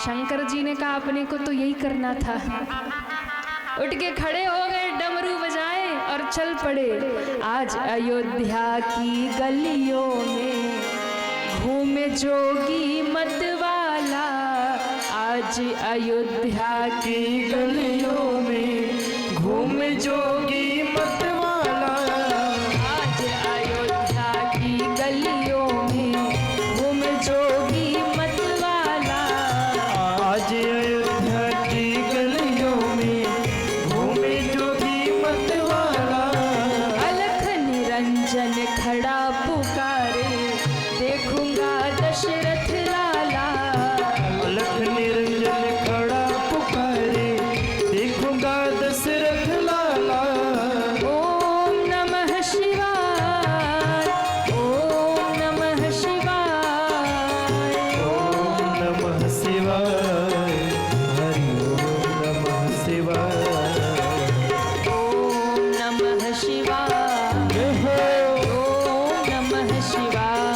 शंकर जी ने कहा, अपने को तो यही करना था। उठ के खड़े हो गए, डमरू बजाए और चल पड़े। आज अयोध्या की गलियों में घूमे जोगी मतवाला, आज अयोध्या की गलियों में घूमे जोगी मतवाला, आज अयोध्या की गलियों में घूमे जोगी मतवाला, आज अयोध्या की गलियों में घूमे जोगी मतवाला। अलख निरंजन खड़ा पुकारे, देखूंगा दशरथ लाला, अलख निरंजन खड़ा पुकारे, देखूंगा दशरथ लाला। ओम नमः शिवाय, ओम नमः शिवाय, ओम नमः शिवाय, हरि ओम नमः शिवाय, ओम नमः शिवाय, जय हो। ओम नमः शिवाय।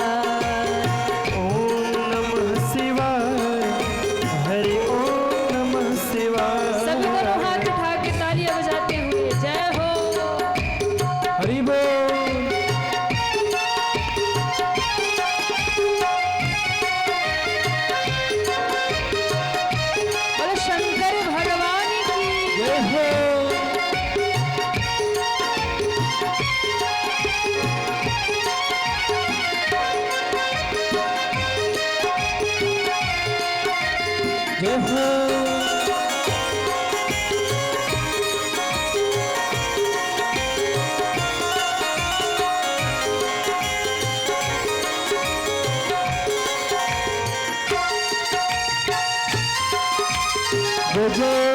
ओम नमः शिवाय, हरि ओम नमः शिवाय। सभी दोनों हाथ उठा के तालियां बजाते हुए जय हो। हरि बोल। बोलो शंकर भगवान की। जय हो। जय हो। जय जय।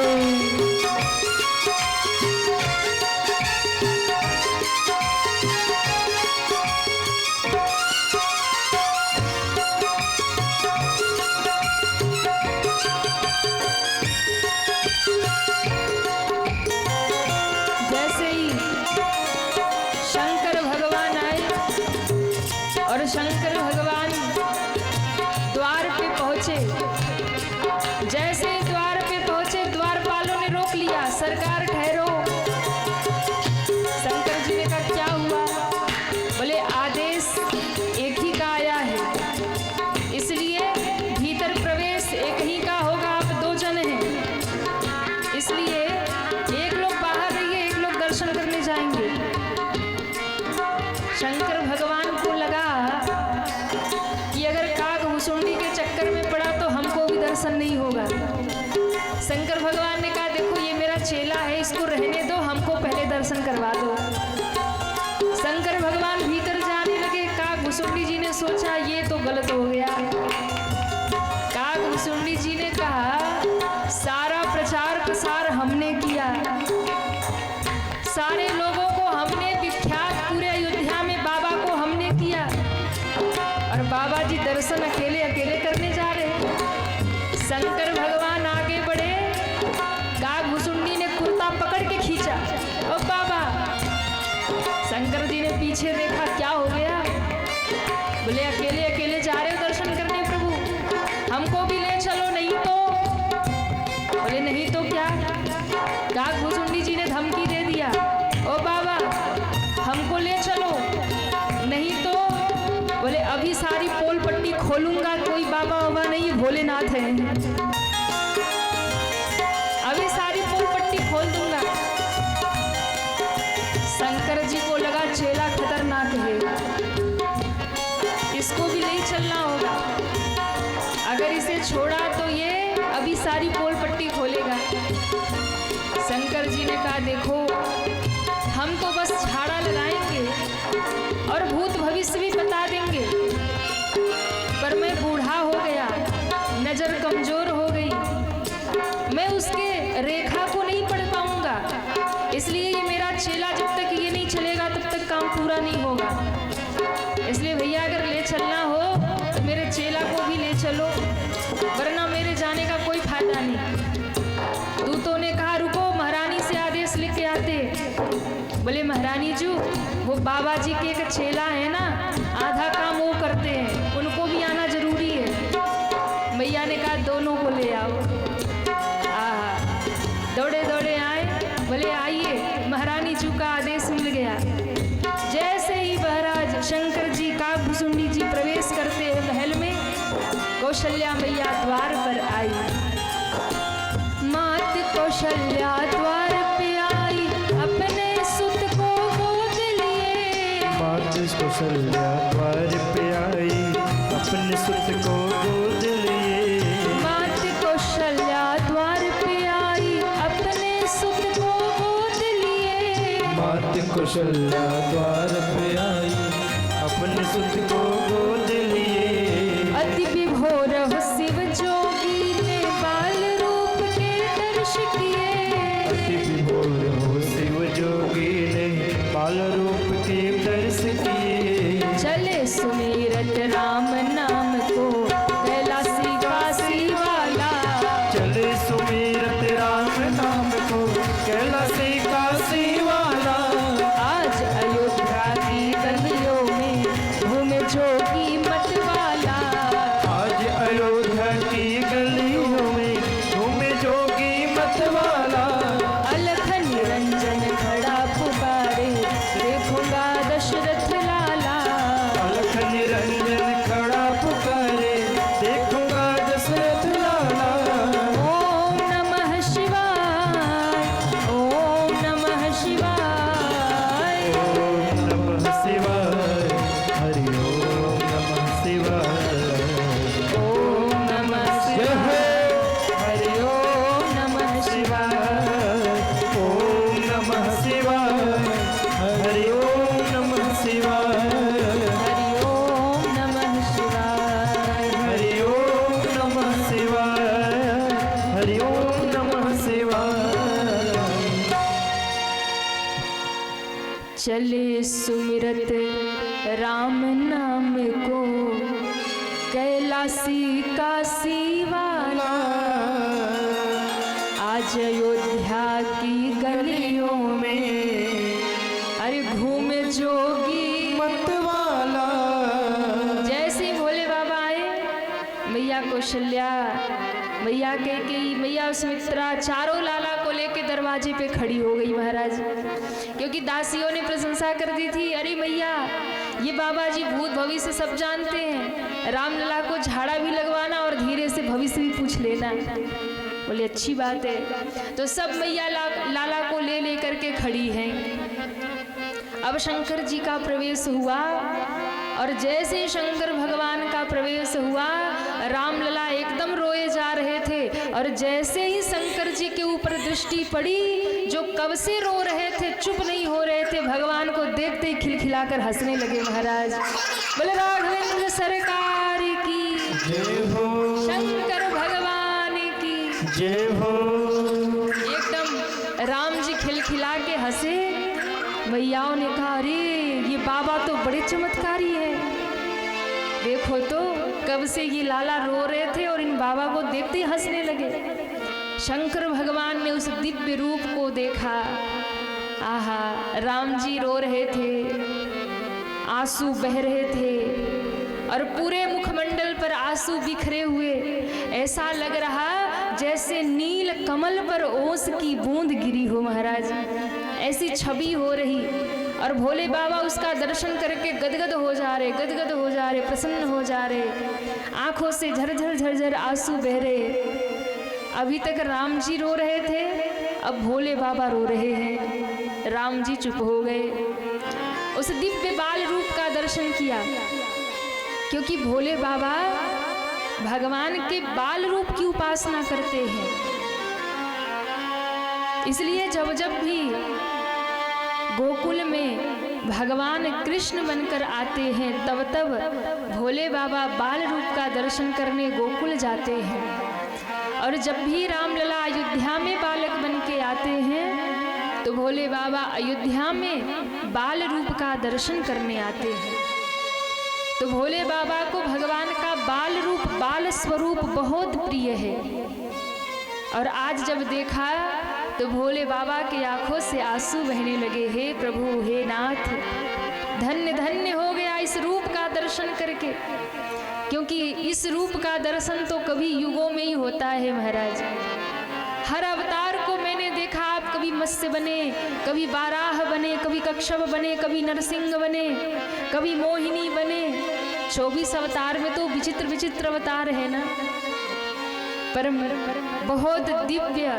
जैसे ही शंकर भगवान आए और शंकर भगवान द्वार पे पहुंचे, जैसे ही द्वार पे पहुंचे द्वारपालों ने रोक लिया, सरकार ठहरो। शंकर जी ने कहा, क्या हुआ? बोले आदेश एक ही का आया है, इसलिए भीतर प्रवेश एक ही का होगा, आप दो जन हैं, इसलिए एक लोग बाहर रहिए, एक लोग दर्शन करने जाएंगे। शंकर भगवान को लगा कि अगर काग भुसुंडी के चक्कर में पड़ा तो हमको भी दर्शन नहीं होगा। शंकर भगवान ने कहा, देखो ये मेरा चेला है, इसको रहने दो, हमको पहले दर्शन करवा दो। शंकर भगवान भीतर जाने लगे, काग भुसुंडी जी ने सोचा ये तो गलत हो गया, पीछे देखा, क्या हो गया? बोले अकेले अकेले जा रहे हो दर्शन करने प्रभु, हमको भी ले चलो, नहीं तो। बोले नहीं तो क्या? काकभुसुंडी जी ने धमकी दे दिया, ओ बाबा हमको ले चलो, नहीं तो बोले अभी सारी पोल पट्टी खोलूंगा, कोई बाबा बाबा नहीं, भोलेनाथ है, अभी सारी पोल पट्टी खोल दूंगा। शंकर जी को लगा चेला खतरनाक है, इसको भी ले चलना होगा, अगर इसे छोड़ा तो ये अभी सारी पोल पट्टी खोलेगा। शंकर जी ने कहा देखो हम तो बस झाड़ा लगाएंगे और भूत भविष्य भी बता देंगे, पर मैं बूढ़ा हो गया, नजर कमजोर हो गई, मैं उसके रेखा को नहीं पढ़ पाऊंगा, इसलिए ये मेरा चेला जब तक ये नहीं चलेगा तब तक काम पूरा नहीं होगा। इसलिए भैया अगर ले चलना हो तो मेरे चेला को भी ले चलो, वरना मेरे जाने का कोई फायदा नहीं। दूतों ने कहा रुको, महारानी से आदेश लिख के आते। बोले महारानी जी वो बाबा जी के एक चेला है ना, आधा काम वो करते हैं, उनको भी आना जरूरी है। मैया ने कहा दोनों को ले आओ। दौड़े दौड़े आए, बोले आइए, महारानी जी का आदेश मिल गया। जैसे ही महाराज शंकर जी काकभुसुंडी जी प्रवेश करते हैं महल में, कौशल्या मैया द्वार पर आई। मात कौशल्या द्वार पे आई, अपने सुत को गोद लिए। मात कौशल्या द्वार पे आई, अपने सुत को गोद लिए। मात कौशल्या द्वार पे आई, अपने सुत को गोद लिए। मात कौशल्या द्वार पे आई, अपने सुत को गोद लिए। अति विभोर शिव जोगी ने बाल रूप के दर्श किए। अति विभोर हो शिव जोगी ने बाल रूप के दर्श किए। चले सुमिरत राम नाम को, कैलासी काशी वाला। चले सुमिरत राम नाम को, कैलासी काशी वाला। आज अयोध्या की गलियों में घूमे जोगी मत वाला। आज अयोध्या की गलियों में घूमे जोगी मत वाला। अलख निरंजन खड़ा पुकारे, देखूंगा दशरथ लाला। अलख निरंजन खड़ा पुकारे, देखूंगा दशरथ लाला। ओम नमः शिवाय, ओम नमः शिवाय। ओम नमः शिवाय, हरि ओम नमः शिवाय। ओम नमः शिवाय, हरि ओम नमः शिवाय। ओम नमः शिवाय, हरि ओम नमः शिवाय। हरि ओम नमः शिवाय। हरि ओम नमः शिवाय, हरि ओम नमः शिवाय। चले सुमिरत राम नाम को, कैलासी काशी वाला। आज अयोध्या की गलियों में, अरे घूमे जोगी मत वाला। जैसे भोले बाबा आए, मैया कौशल्या, मैया कैकेयी, मैया सुमित्रा, चारों लाला को लेके दरवाजे पे खड़ी हो गई महाराज, क्योंकि दासियों ने प्रशंसा कर दी थी, अरे मैया ये बाबा जी भूत भविष्य सब जानते हैं, रामलला को झाड़ा भी लगवाना और धीरे से भविष्य भी पूछ लेना। बोले अच्छी बात है। तो सब मैया लाला को ले लेकर के खड़ी हैं। अब शंकर जी का प्रवेश हुआ, और जैसे ही शंकर भगवान का प्रवेश हुआ, रामलला एकदम रोए जा रहे थे, और जैसे ही शंकर जी के ऊपर दृष्टि पड़ी, जो कब से रो रहे थे, चुप नहीं हो रहे थे, भगवान को देखते ही खिलखिलाकर हंसने लगे महाराज। बोले राघवेंद्र सरकार की जय हो, शंकर भगवान की जय हो। एकदम राम जी खिलखिला के हंसे। मैयाओं ने कहा अरे ये बाबा तो बड़े चमत्कारी है, देखो तो कब से ये लाला रो रहे थे और इन बाबा को देखते ही हंसने लगे। शंकर भगवान ने उस दिव्य रूप को देखा। आहा, राम जी रो रहे थे, आंसू बह रहे थे और पूरे मुखमंडल पर आंसू बिखरे हुए, ऐसा लग रहा जैसे नील कमल पर ओस की बूंद गिरी हो महाराज, ऐसी छवि हो रही। और भोले बाबा उसका दर्शन करके गदगद हो जा रहे, गदगद हो जा रहे, प्रसन्न हो जा रहे, आंखों से झरझर झरझर आंसू बह रहे। अभी तक राम जी रो रहे थे, अब भोले बाबा रो रहे हैं। राम जी चुप हो गए। उस दिव्य बाल रूप का दर्शन किया, क्योंकि भोले बाबा भगवान के बाल रूप की उपासना करते हैं। इसलिए जब जब भी गोकुल में भगवान कृष्ण बनकर आते हैं, तब तब भोले बाबा बाल रूप का दर्शन करने गोकुल जाते हैं। और जब भी रामलला अयोध्या में बालक बन के आते हैं, तो भोले बाबा अयोध्या में बाल रूप का दर्शन करने आते हैं। तो भोले बाबा को भगवान का बाल रूप, बाल स्वरूप बहुत प्रिय है। और आज जब देखा तो भोले बाबा की आंखों से आंसू बहने लगे। हे प्रभु, हे नाथ, धन्य धन्य हो गया इस रूप का दर्शन करके, क्योंकि इस रूप का दर्शन तो कभी युगों में ही होता है महाराज। हर अवतार को मैंने देखा, आप कभी मत्स्य बने, कभी बाराह बने, कभी कच्छप बने, कभी नरसिंह बने, कभी मोहिनी बने। 24 अवतार में तो विचित्र विचित्र अवतार है ना, पर बहुत दिव्य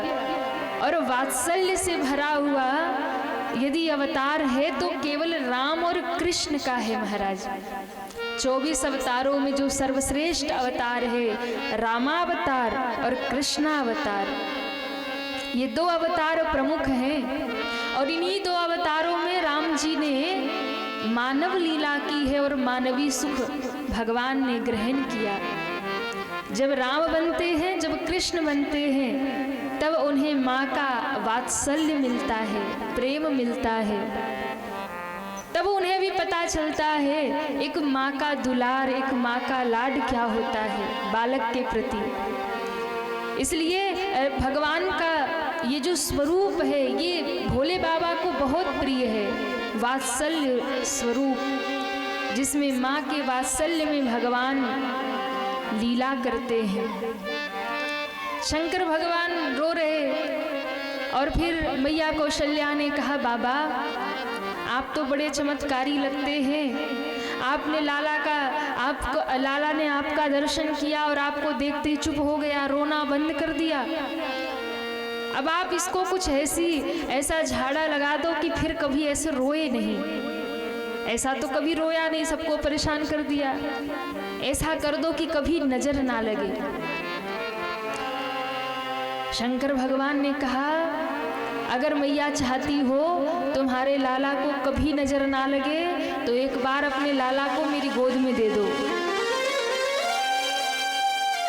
और वात्सल्य से भरा हुआ यदि अवतार है तो केवल राम और कृष्ण का है महाराज। 24 अवतारों में जो सर्वश्रेष्ठ अवतार है रामावतार और कृष्णावतार, ये 2 अवतार प्रमुख हैं। और इन्हीं 2 अवतारों में राम जी ने मानव लीला की है और मानवीय सुख भगवान ने ग्रहण किया। जब राम बनते हैं, जब कृष्ण बनते हैं, तब उन्हें माँ का वात्सल्य मिलता है, प्रेम मिलता है। तब उन्हें भी पता चलता है एक माँ का दुलार, एक माँ का लाड क्या होता है बालक के प्रति। इसलिए भगवान का ये जो स्वरूप है, ये भोले बाबा को बहुत प्रिय है, वात्सल्य स्वरूप, जिसमें माँ के वात्सल्य में भगवान लीला करते हैं। शंकर भगवान रो रहे और फिर मैया कौशल्या ने कहा, बाबा आप तो बड़े चमत्कारी लगते हैं। आपने लाला ने आपका दर्शन किया और आपको देखते ही चुप हो गया, रोना बंद कर दिया। अब आप इसको कुछ ऐसा झाड़ा लगा दो कि फिर कभी ऐसे रोए नहीं। ऐसा तो कभी रोया नहीं, सबको परेशान कर दिया। ऐसा कर दो कि कभी नजर ना लगे। शंकर भगवान ने कहा, अगर मैया चाहती हो तुम्हारे लाला को कभी नजर ना लगे, तो एक बार अपने लाला को मेरी गोद में दे दो।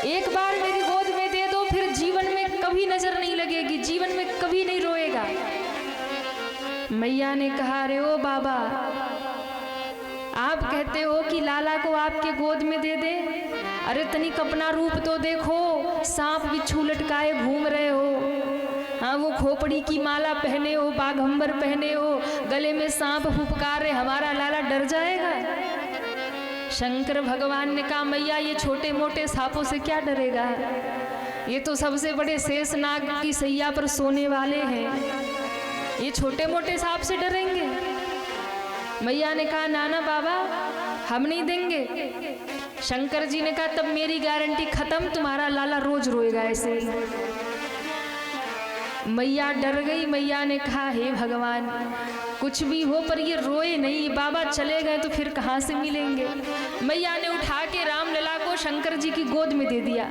एक बार मेरी गोद में दे दो, फिर जीवन में कभी नजर नहीं लगेगी, जीवन में कभी नहीं रोएगा। मैया ने कहा, अरे ओ बाबा, आप कहते हो कि लाला को आपके गोद में दे दे? अरे तनिक अपना रूप तो देखो, सांप बिच्छू लटकाए घूम रहे हो। हाँ, वो खोपड़ी की माला पहने हो, बाघंबर पहने हो, गले में सांप फुफकार रहे, हमारा लाला डर जाएगा? शंकर भगवान ने कहा, मैया ये छोटे मोटे सांपों से क्या डरेगा? ये तो सबसे बड़े शेषनाग की सैया पर सोने वाले हैं, ये छोटे मोटे सांप से डरेंगे? मैया ने कहा, नाना बाबा हम नहीं देंगे। शंकर जी ने कहा, तब मेरी गारंटी खत्म, तुम्हारा लाला रोज रोएगा ऐसे। मैया डर गई। मैया ने कहा, हे भगवान कुछ भी हो पर ये रोए नहीं। बाबा चले गए तो फिर कहाँ से मिलेंगे? मैया ने उठा के रामलला को शंकर जी की गोद में दे दिया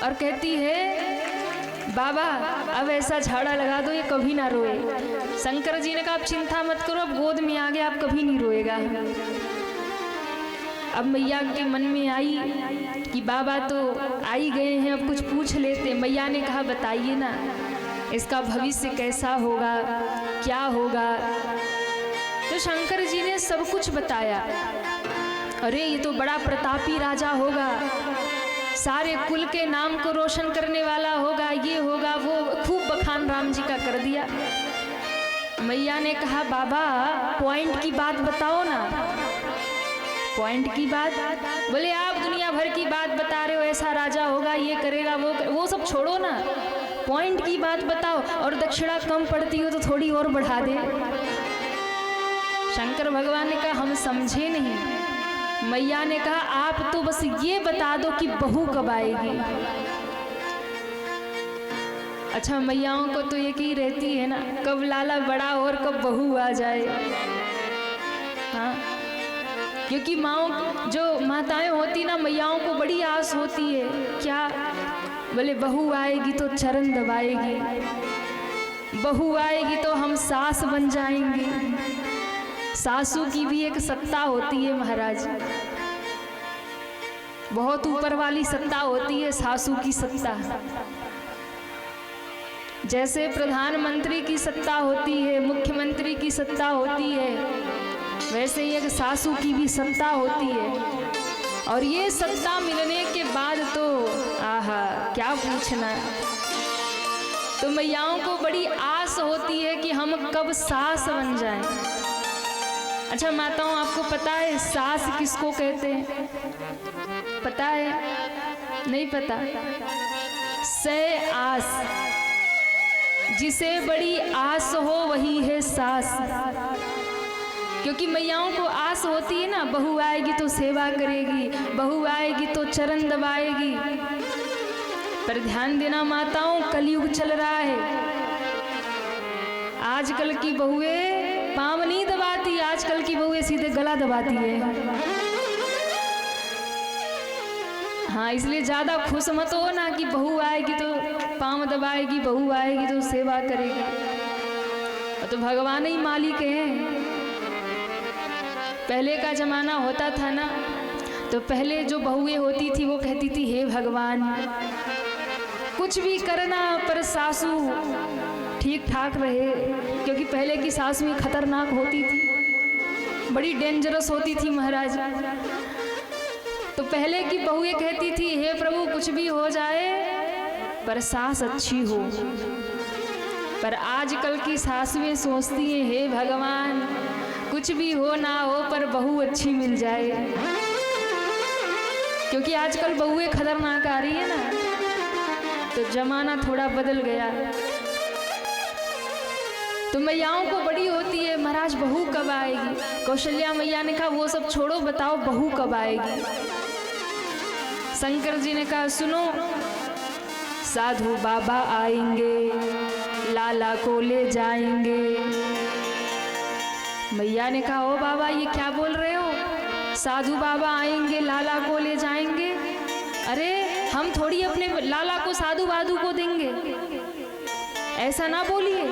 और कहती है, बाबा अब ऐसा झाड़ा लगा दो ये कभी ना रोए। शंकर जी ने कहा, आप चिंता मत करो, अब गोद में आ गया, आप कभी नहीं रोएगा। अब मैया के मन में आई कि बाबा तो आ ही गए हैं, अब कुछ पूछ लेते। मैया ने कहा, बताइए ना इसका भविष्य कैसा होगा, क्या होगा? तो शंकर जी ने सब कुछ बताया। अरे ये तो बड़ा प्रतापी राजा होगा, सारे कुल के नाम को रोशन करने वाला होगा, ये होगा वो, खूब बखान राम जी का कर दिया। मैया ने कहा बाबा पॉइंट की बात बताओ ना, पॉइंट की बात। बोले आप दुनिया भर की बात बता रहे हो, ऐसा राजा होगा, ये करेगा, वो सब छोड़ो ना, पॉइंट की बात बताओ। और दक्षिणा कम पड़ती हो तो थोड़ी और बढ़ा दे। शंकर भगवान ने कहा हम समझे नहीं। मैया ने कहा आप तो बस ये बता दो कि बहू कब आएगी। अच्छा मैयाओं को तो एक ही रहती है ना, कब लाला बड़ा हो और कब बहू आ जाए। हाँ, क्योंकि माँओं जो माताएं होती ना, मैयाओं को बड़ी आस होती है। क्या? बोले बहू आएगी तो चरण दबाएगी, बहू आएगी तो हम सास बन जाएंगे। सासू की भी एक सत्ता होती है महाराज, बहुत ऊपर वाली सत्ता होती है सासू की सत्ता। जैसे प्रधानमंत्री की सत्ता होती है, मुख्यमंत्री की सत्ता होती है, वैसे ही एक सासू की भी सत्ता होती है। और ये सत्ता मिलने के बाद तो आहा क्या पूछना। तो मैयाओं को बड़ी आस होती है कि हम कब सास बन जाएं। अच्छा माताओं आपको पता है सास किसको कहते हैं? पता है? नहीं पता? सै आस, जिसे बड़ी आस हो वही है सास। क्योंकि मैयाओं को आस होती है ना, बहू आएगी तो सेवा करेगी, बहू आएगी तो चरण दबाएगी। पर ध्यान देना माताओं, कलयुग चल रहा है। आजकल की बहुएं पाँव नहीं दबाती, आजकल की बहुएं सीधे गला दबाती है। हाँ, इसलिए ज्यादा खुश मत हो ना कि बहू आएगी तो पाँव दबाएगी, बहू आएगी तो सेवा करेगी। तो भगवान ही मालिक हैं। पहले का जमाना होता था ना, तो पहले जो बहुएं होती थी वो कहती थी हे भगवान कुछ भी करना पर सासू ठीक ठाक रहे। क्योंकि पहले की सासू ही खतरनाक होती थी, बड़ी डेंजरस होती थी महाराज। तो पहले की बहुएं कहती थी हे प्रभु कुछ भी हो जाए पर सास अच्छी हो। पर आजकल की सासुएं सोचती हैं हे भगवान कुछ भी हो ना हो पर बहू अच्छी मिल जाए। क्योंकि आजकल बहुएं खतरनाक आ रही है ना, तो जमाना थोड़ा बदल गया। तो मैयाओं को बड़ी होती है महाराज बहू कब आएगी। कौशल्या मैया ने कहा वो सब छोड़ो, बताओ बहू कब आएगी। शंकर जी ने कहा सुनो, साधु बाबा आएंगे, लाला को ले जाएंगे। मैया ने कहा ओ बाबा ये क्या बोल रहे हो, साधु बाबा आएंगे लाला को ले जाएंगे। अरे हम थोड़ी अपने लाला को साधु बाधु को देंगे, ऐसा ना बोलिए।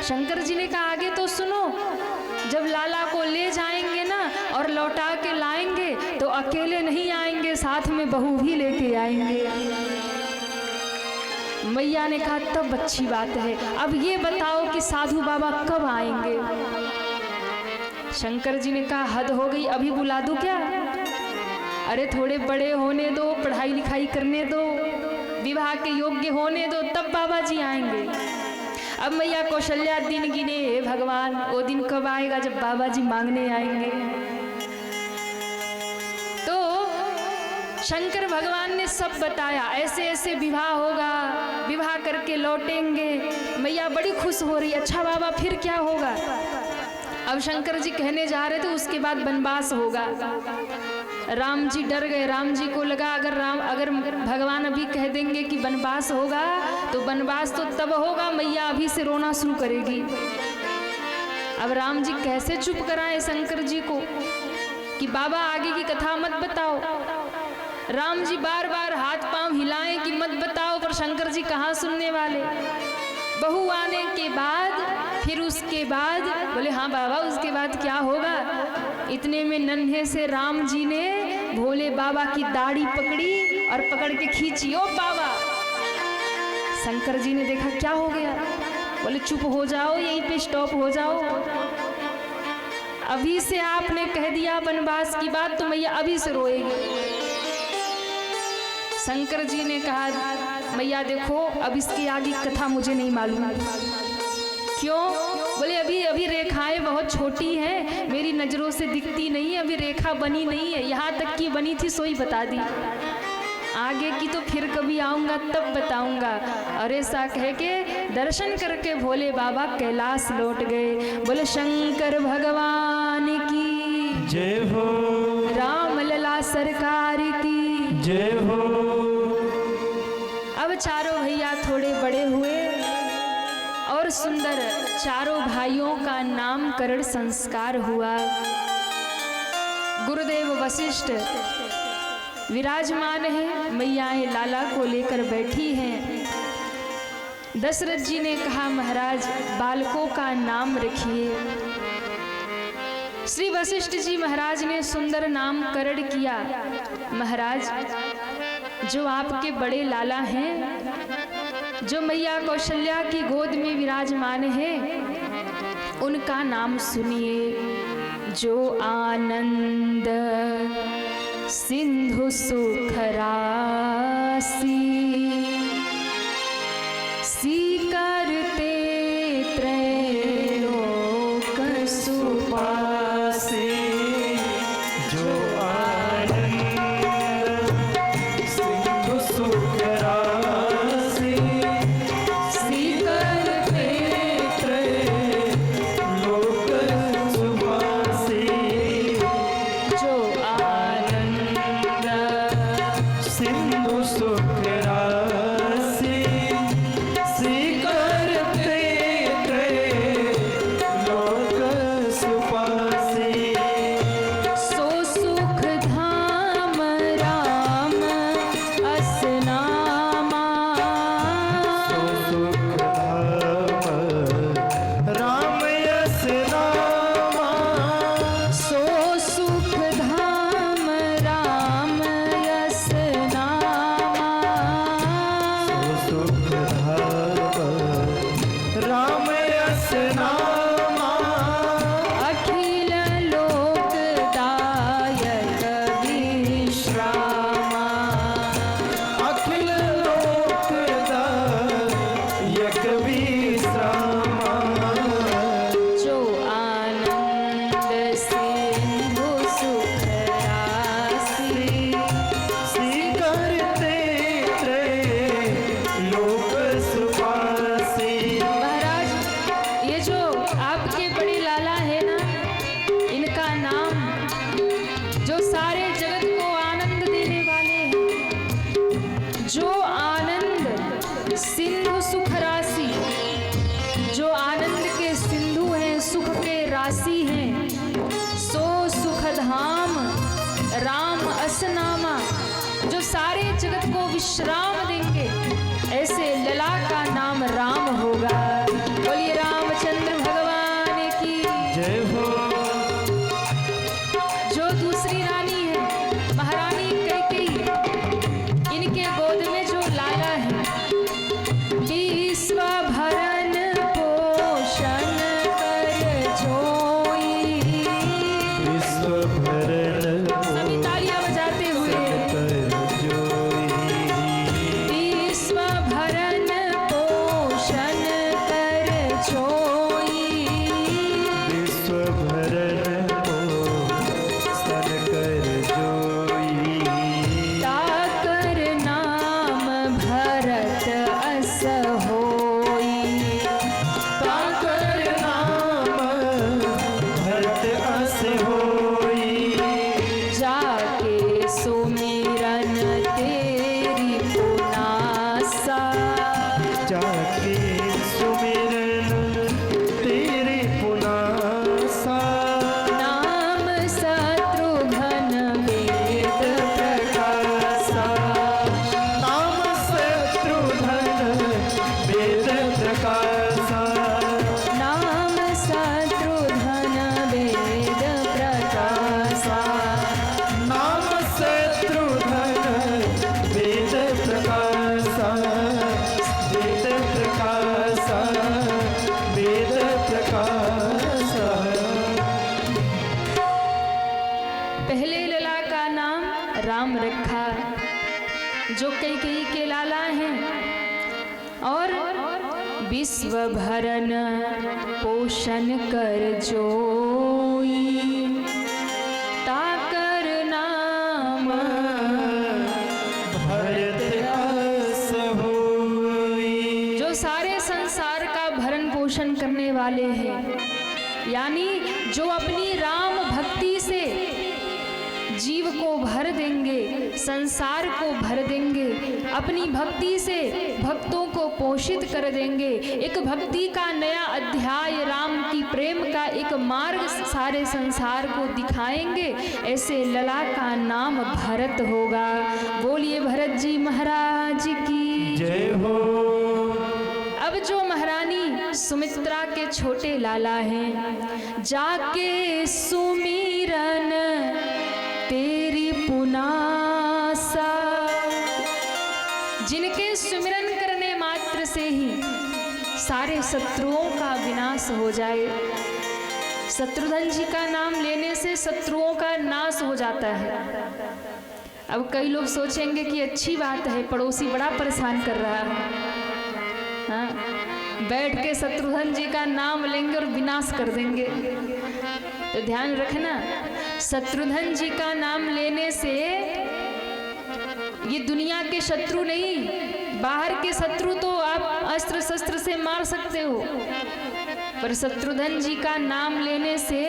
शंकर जी ने कहा आगे तो सुनो, जब लाला को ले जाएंगे ना और लौटा के लाएंगे तो अकेले नहीं आएंगे, साथ में बहू भी लेके आएंगे। मैया ने कहा तब अच्छी बात है, अब ये बताओ कि साधु बाबा कब आएंगे। शंकर जी ने कहा हद हो गई, अभी बुला दूं क्या। अरे थोड़े बड़े होने दो, पढ़ाई लिखाई करने दो, विवाह के योग्य होने दो, तब बाबा जी आएंगे। अब मैया कौशल्या दिन गिने, हे भगवान वो दिन कब आएगा जब बाबा जी मांगने आएंगे। तो शंकर भगवान ने सब बताया, ऐसे ऐसे विवाह होगा, विवाह करके लौटेंगे। मैया बड़ी खुश हो रही, अच्छा बाबा फिर क्या होगा। अब शंकर जी कहने जा रहे थे उसके बाद वनवास होगा। राम जी डर गए, राम जी को लगा अगर भगवान अभी कह देंगे कि वनवास होगा तो वनवास तो तब होगा मैया अभी से रोना शुरू करेगी। अब राम जी कैसे चुप कराएं शंकर जी को कि बाबा आगे की कथा मत बताओ। राम जी बार बार हाथ पांव हिलाएं कि मत बताओ, पर शंकर जी कहाँ सुनने वाले। बहू आने के बाद फिर उसके बाद बोले हाँ बाबा उसके बाद क्या होगा। इतने में नन्हे से राम जी ने भोले बाबा की दाढ़ी पकड़ी और पकड़ के खींची, ओ बाबा। शंकर जी ने देखा क्या हो गया, बोले चुप हो जाओ, यहीं पे स्टॉप हो जाओ। अभी से आपने कह दिया वनवास की बात तो मैया अभी से रोएगी। शंकर जी ने कहा मैया देखो अब इसकी आगे कथा मुझे नहीं मालूम, क्यों? बोले अभी अभी रेखाएं बहुत छोटी हैं, मेरी नजरों से दिखती नहीं है, अभी रेखा बनी नहीं है, यहाँ तक की बनी थी सोई बता दी, आगे की तो फिर कभी आऊंगा तब बताऊंगा। और ऐसा कह के दर्शन करके भोले बाबा कैलाश लौट गए। बोले शंकर भगवान की जय हो, राम लला सरकार की जय हो। अब चारों भैया थोड़े बड़े हुए और सुंदर चारों भाइयों का नामकरण संस्कार हुआ। गुरुदेव वशिष्ठ विराजमान है, मैयाएं लाला को लेकर बैठी हैं। दशरथ जी ने कहा महाराज बालकों का नाम रखिए। श्री वशिष्ठ जी महाराज ने सुंदर नामकरण किया। महाराज जो आपके बड़े लाला हैं, जो मैया कौशल्या की गोद में विराजमान है, उनका नाम सुनिए। जो आनंद सिंधु सुख राशि, सीकरते त्रैलोक सुपासी। जो आनंद सिंधु सुख राशि, सीकरते त्रैलोक सुपासी। जो आनंद सिंधु सुख राशि, स्वीकरते त्रैलोक सुपासी। सो सुख धाम राम असनामा। सो सुख धाम राम यस नामा। सो सुख धाम राम यस नामा। सो सुख धाम राम यस नामा। अखिल लोकदायक विश्रामा। अखिल लोकदायक विश्रामा। जो आनंद सिंधु सुख राशि, स्वीकरते त्रैलोक सुपासी। महाराज ये जो आपके बड़े लाला है ना, इनका नाम जो सारे जगत को आनंद देने वाले हैं, जो आनंद सिंधु सुख राशि, जो आनंद के सिंधु हैं, सुख के राशि हैं। सो सुख धाम राम असनामा, जो सारे जगत को विश्राम देंगे, ऐसे लला का नाम राम होगा। बोलिए रामचंद्र भगवान की। जय हो, जो दूसरी रानी है महारानी कैकेयी, इनके गोद में जो लाला है, विश्व भरण पोषण कर जोई। विश्व भरण सभी तालियां बजाते हुए कर जोई। विश्व भरण पोषण कर जोई। विश्व भरण पोषण कर जोई। ताकर नाम भरत अस होई। ताकर नाम भरत अस होई। जाके सुमिरन तेरी पुनासा। जाके सुमिरन तेरे पुनासा। नाम शत्रुघ्न वेद प्रकाशा। नाम शत्रुघ्न वेद प्रकाशा। नाम शत्रुघ्न वेद प्रकाशा। नाम शत्रुघ्न वेद प्रकाशा। वेद प्रकाशा। वेद प्रकाशा। पहले लला का नाम राम रखा, जो कैकेयी के लाला हैं, और विश्व भरन पोषण कर जोई, ताकर नाम भरत अस होई। जो सारे संसार का भरण पोषण करने वाले हैं, यानी जो अपनी राम भक्ति से जीव को भर देंगे, संसार को भर देंगे, अपनी भक्ति से भक्तों को पोषित कर देंगे, एक भक्ति का नया अध्याय, राम की प्रेम का एक मार्ग सारे संसार को दिखाएंगे, ऐसे लला का नाम भरत होगा। बोलिए भरत जी महाराज की जय हो। अब जो महारानी सुमित्रा के छोटे लाला हैं, जाके सुमिरन तेरी पुनासा, जिनके सुमिरन करने मात्र से ही सारे शत्रुओं का विनाश हो जाए। शत्रुघ्न जी का नाम लेने से शत्रुओं का नाश हो जाता है। अब कई लोग सोचेंगे कि अच्छी बात है, पड़ोसी बड़ा परेशान कर रहा है, हाँ, बैठ के शत्रुघ्न जी का नाम लेंगे और विनाश कर देंगे। तो ध्यान रखना, शत्रुघ्न जी का नाम लेने से ये दुनिया के शत्रु नहीं, बाहर के शत्रु तो आप अस्त्र शस्त्र से मार सकते हो, पर शत्रुघ्न जी का नाम लेने से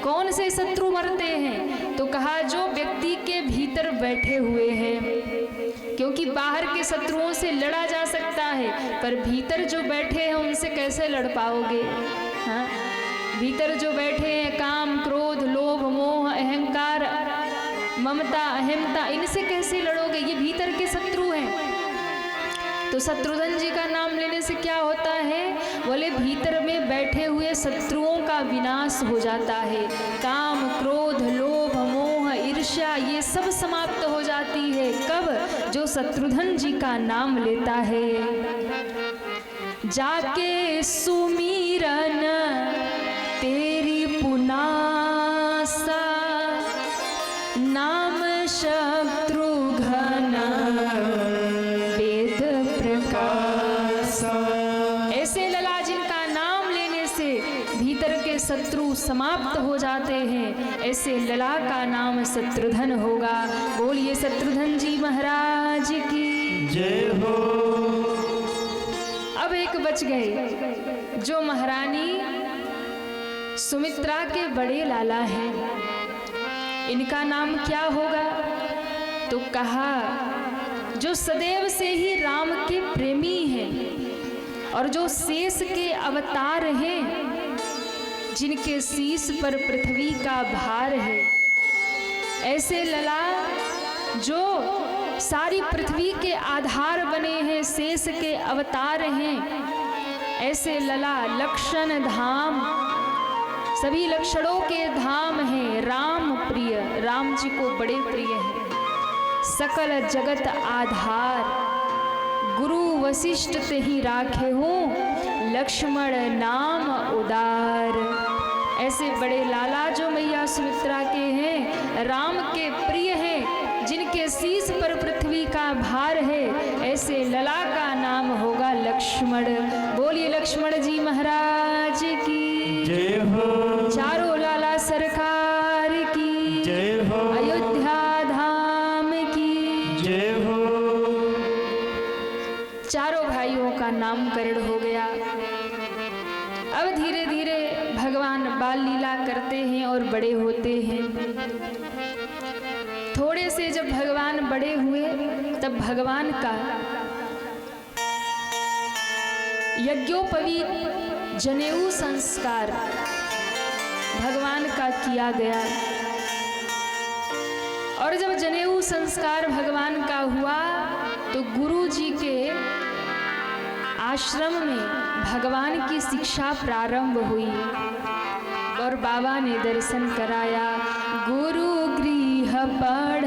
कौन से शत्रु मरते हैं? तो कहा जो व्यक्ति के भीतर बैठे हुए हैं, क्योंकि बाहर के शत्रुओं से लड़ा जा सकता है, पर भीतर जो बैठे हैं उनसे कैसे लड़ पाओगे? हाँ, भीतर जो बैठे हैं काम, क्रोध, लोभ, मोह, अहंकार, ममता, अहमता, इनसे कैसे लड़ोगे? ये भीतर के शत्रु हैं। तो शत्रुघ्न जी का नाम लेने से क्या होता है? बोले भीतर में बैठे हुए शत्रुओं का विनाश हो जाता है। काम, क्रोध, लोभ, मोह, ईर्ष्या ये सब समाप्त हो जाती है। कब? जो शत्रुघ्न जी का नाम लेता है। जाके सुमिरन तेरी पुनासा, नाम शत्रुघ्न वेद प्रकाशा। ऐसे लला जिनका नाम लेने से भीतर के शत्रु समाप्त हो जाते हैं, ऐसे लला का नाम शत्रुघ्न होगा। बोलिए शत्रुघ्न जी महाराज की जय हो। अब एक बच गए, जो महारानी सुमित्रा के बड़े लाला हैं, इनका नाम क्या होगा? तो कहा जो सदैव से ही राम के प्रेमी हैं और जो शेष के अवतार हैं, जिनके शीश पर पृथ्वी का भार है, ऐसे लला जो सारी पृथ्वी के आधार बने हैं, शेष के अवतार हैं, ऐसे लला लक्षण धाम, सभी लक्षणों के धाम हैं, राम प्रिय, राम जी को बड़े प्रिय हैं, सकल जगत आधार, गुरु वशिष्ठ ते ही राखे हूँ, लक्ष्मण नाम उदार। ऐसे बड़े लाला जो मैया सुमित्रा के हैं, राम के प्रिय हैं, जिनके शीश पर पृथ्वी का भार है, ऐसे लला का नाम होगा लक्ष्मण। बोलिए लक्ष्मण जी महाराज की जय हो। चारों लाला सरकार की जय हो। अयोध्या धाम की जय हो। चारों भाइयों का नामकरण हो गया। अब धीरे धीरे भगवान बाल लीला करते हैं और बड़े होते हैं। थोड़े से जब भगवान बड़े हुए, तब भगवान का यज्ञोपवीत जनेऊ संस्कार भगवान का किया गया। और जब जनेऊ संस्कार भगवान का हुआ, तो गुरु जी के आश्रम में भगवान की शिक्षा प्रारंभ हुई और बाबा ने दर्शन कराया। गुरु गृह पढ़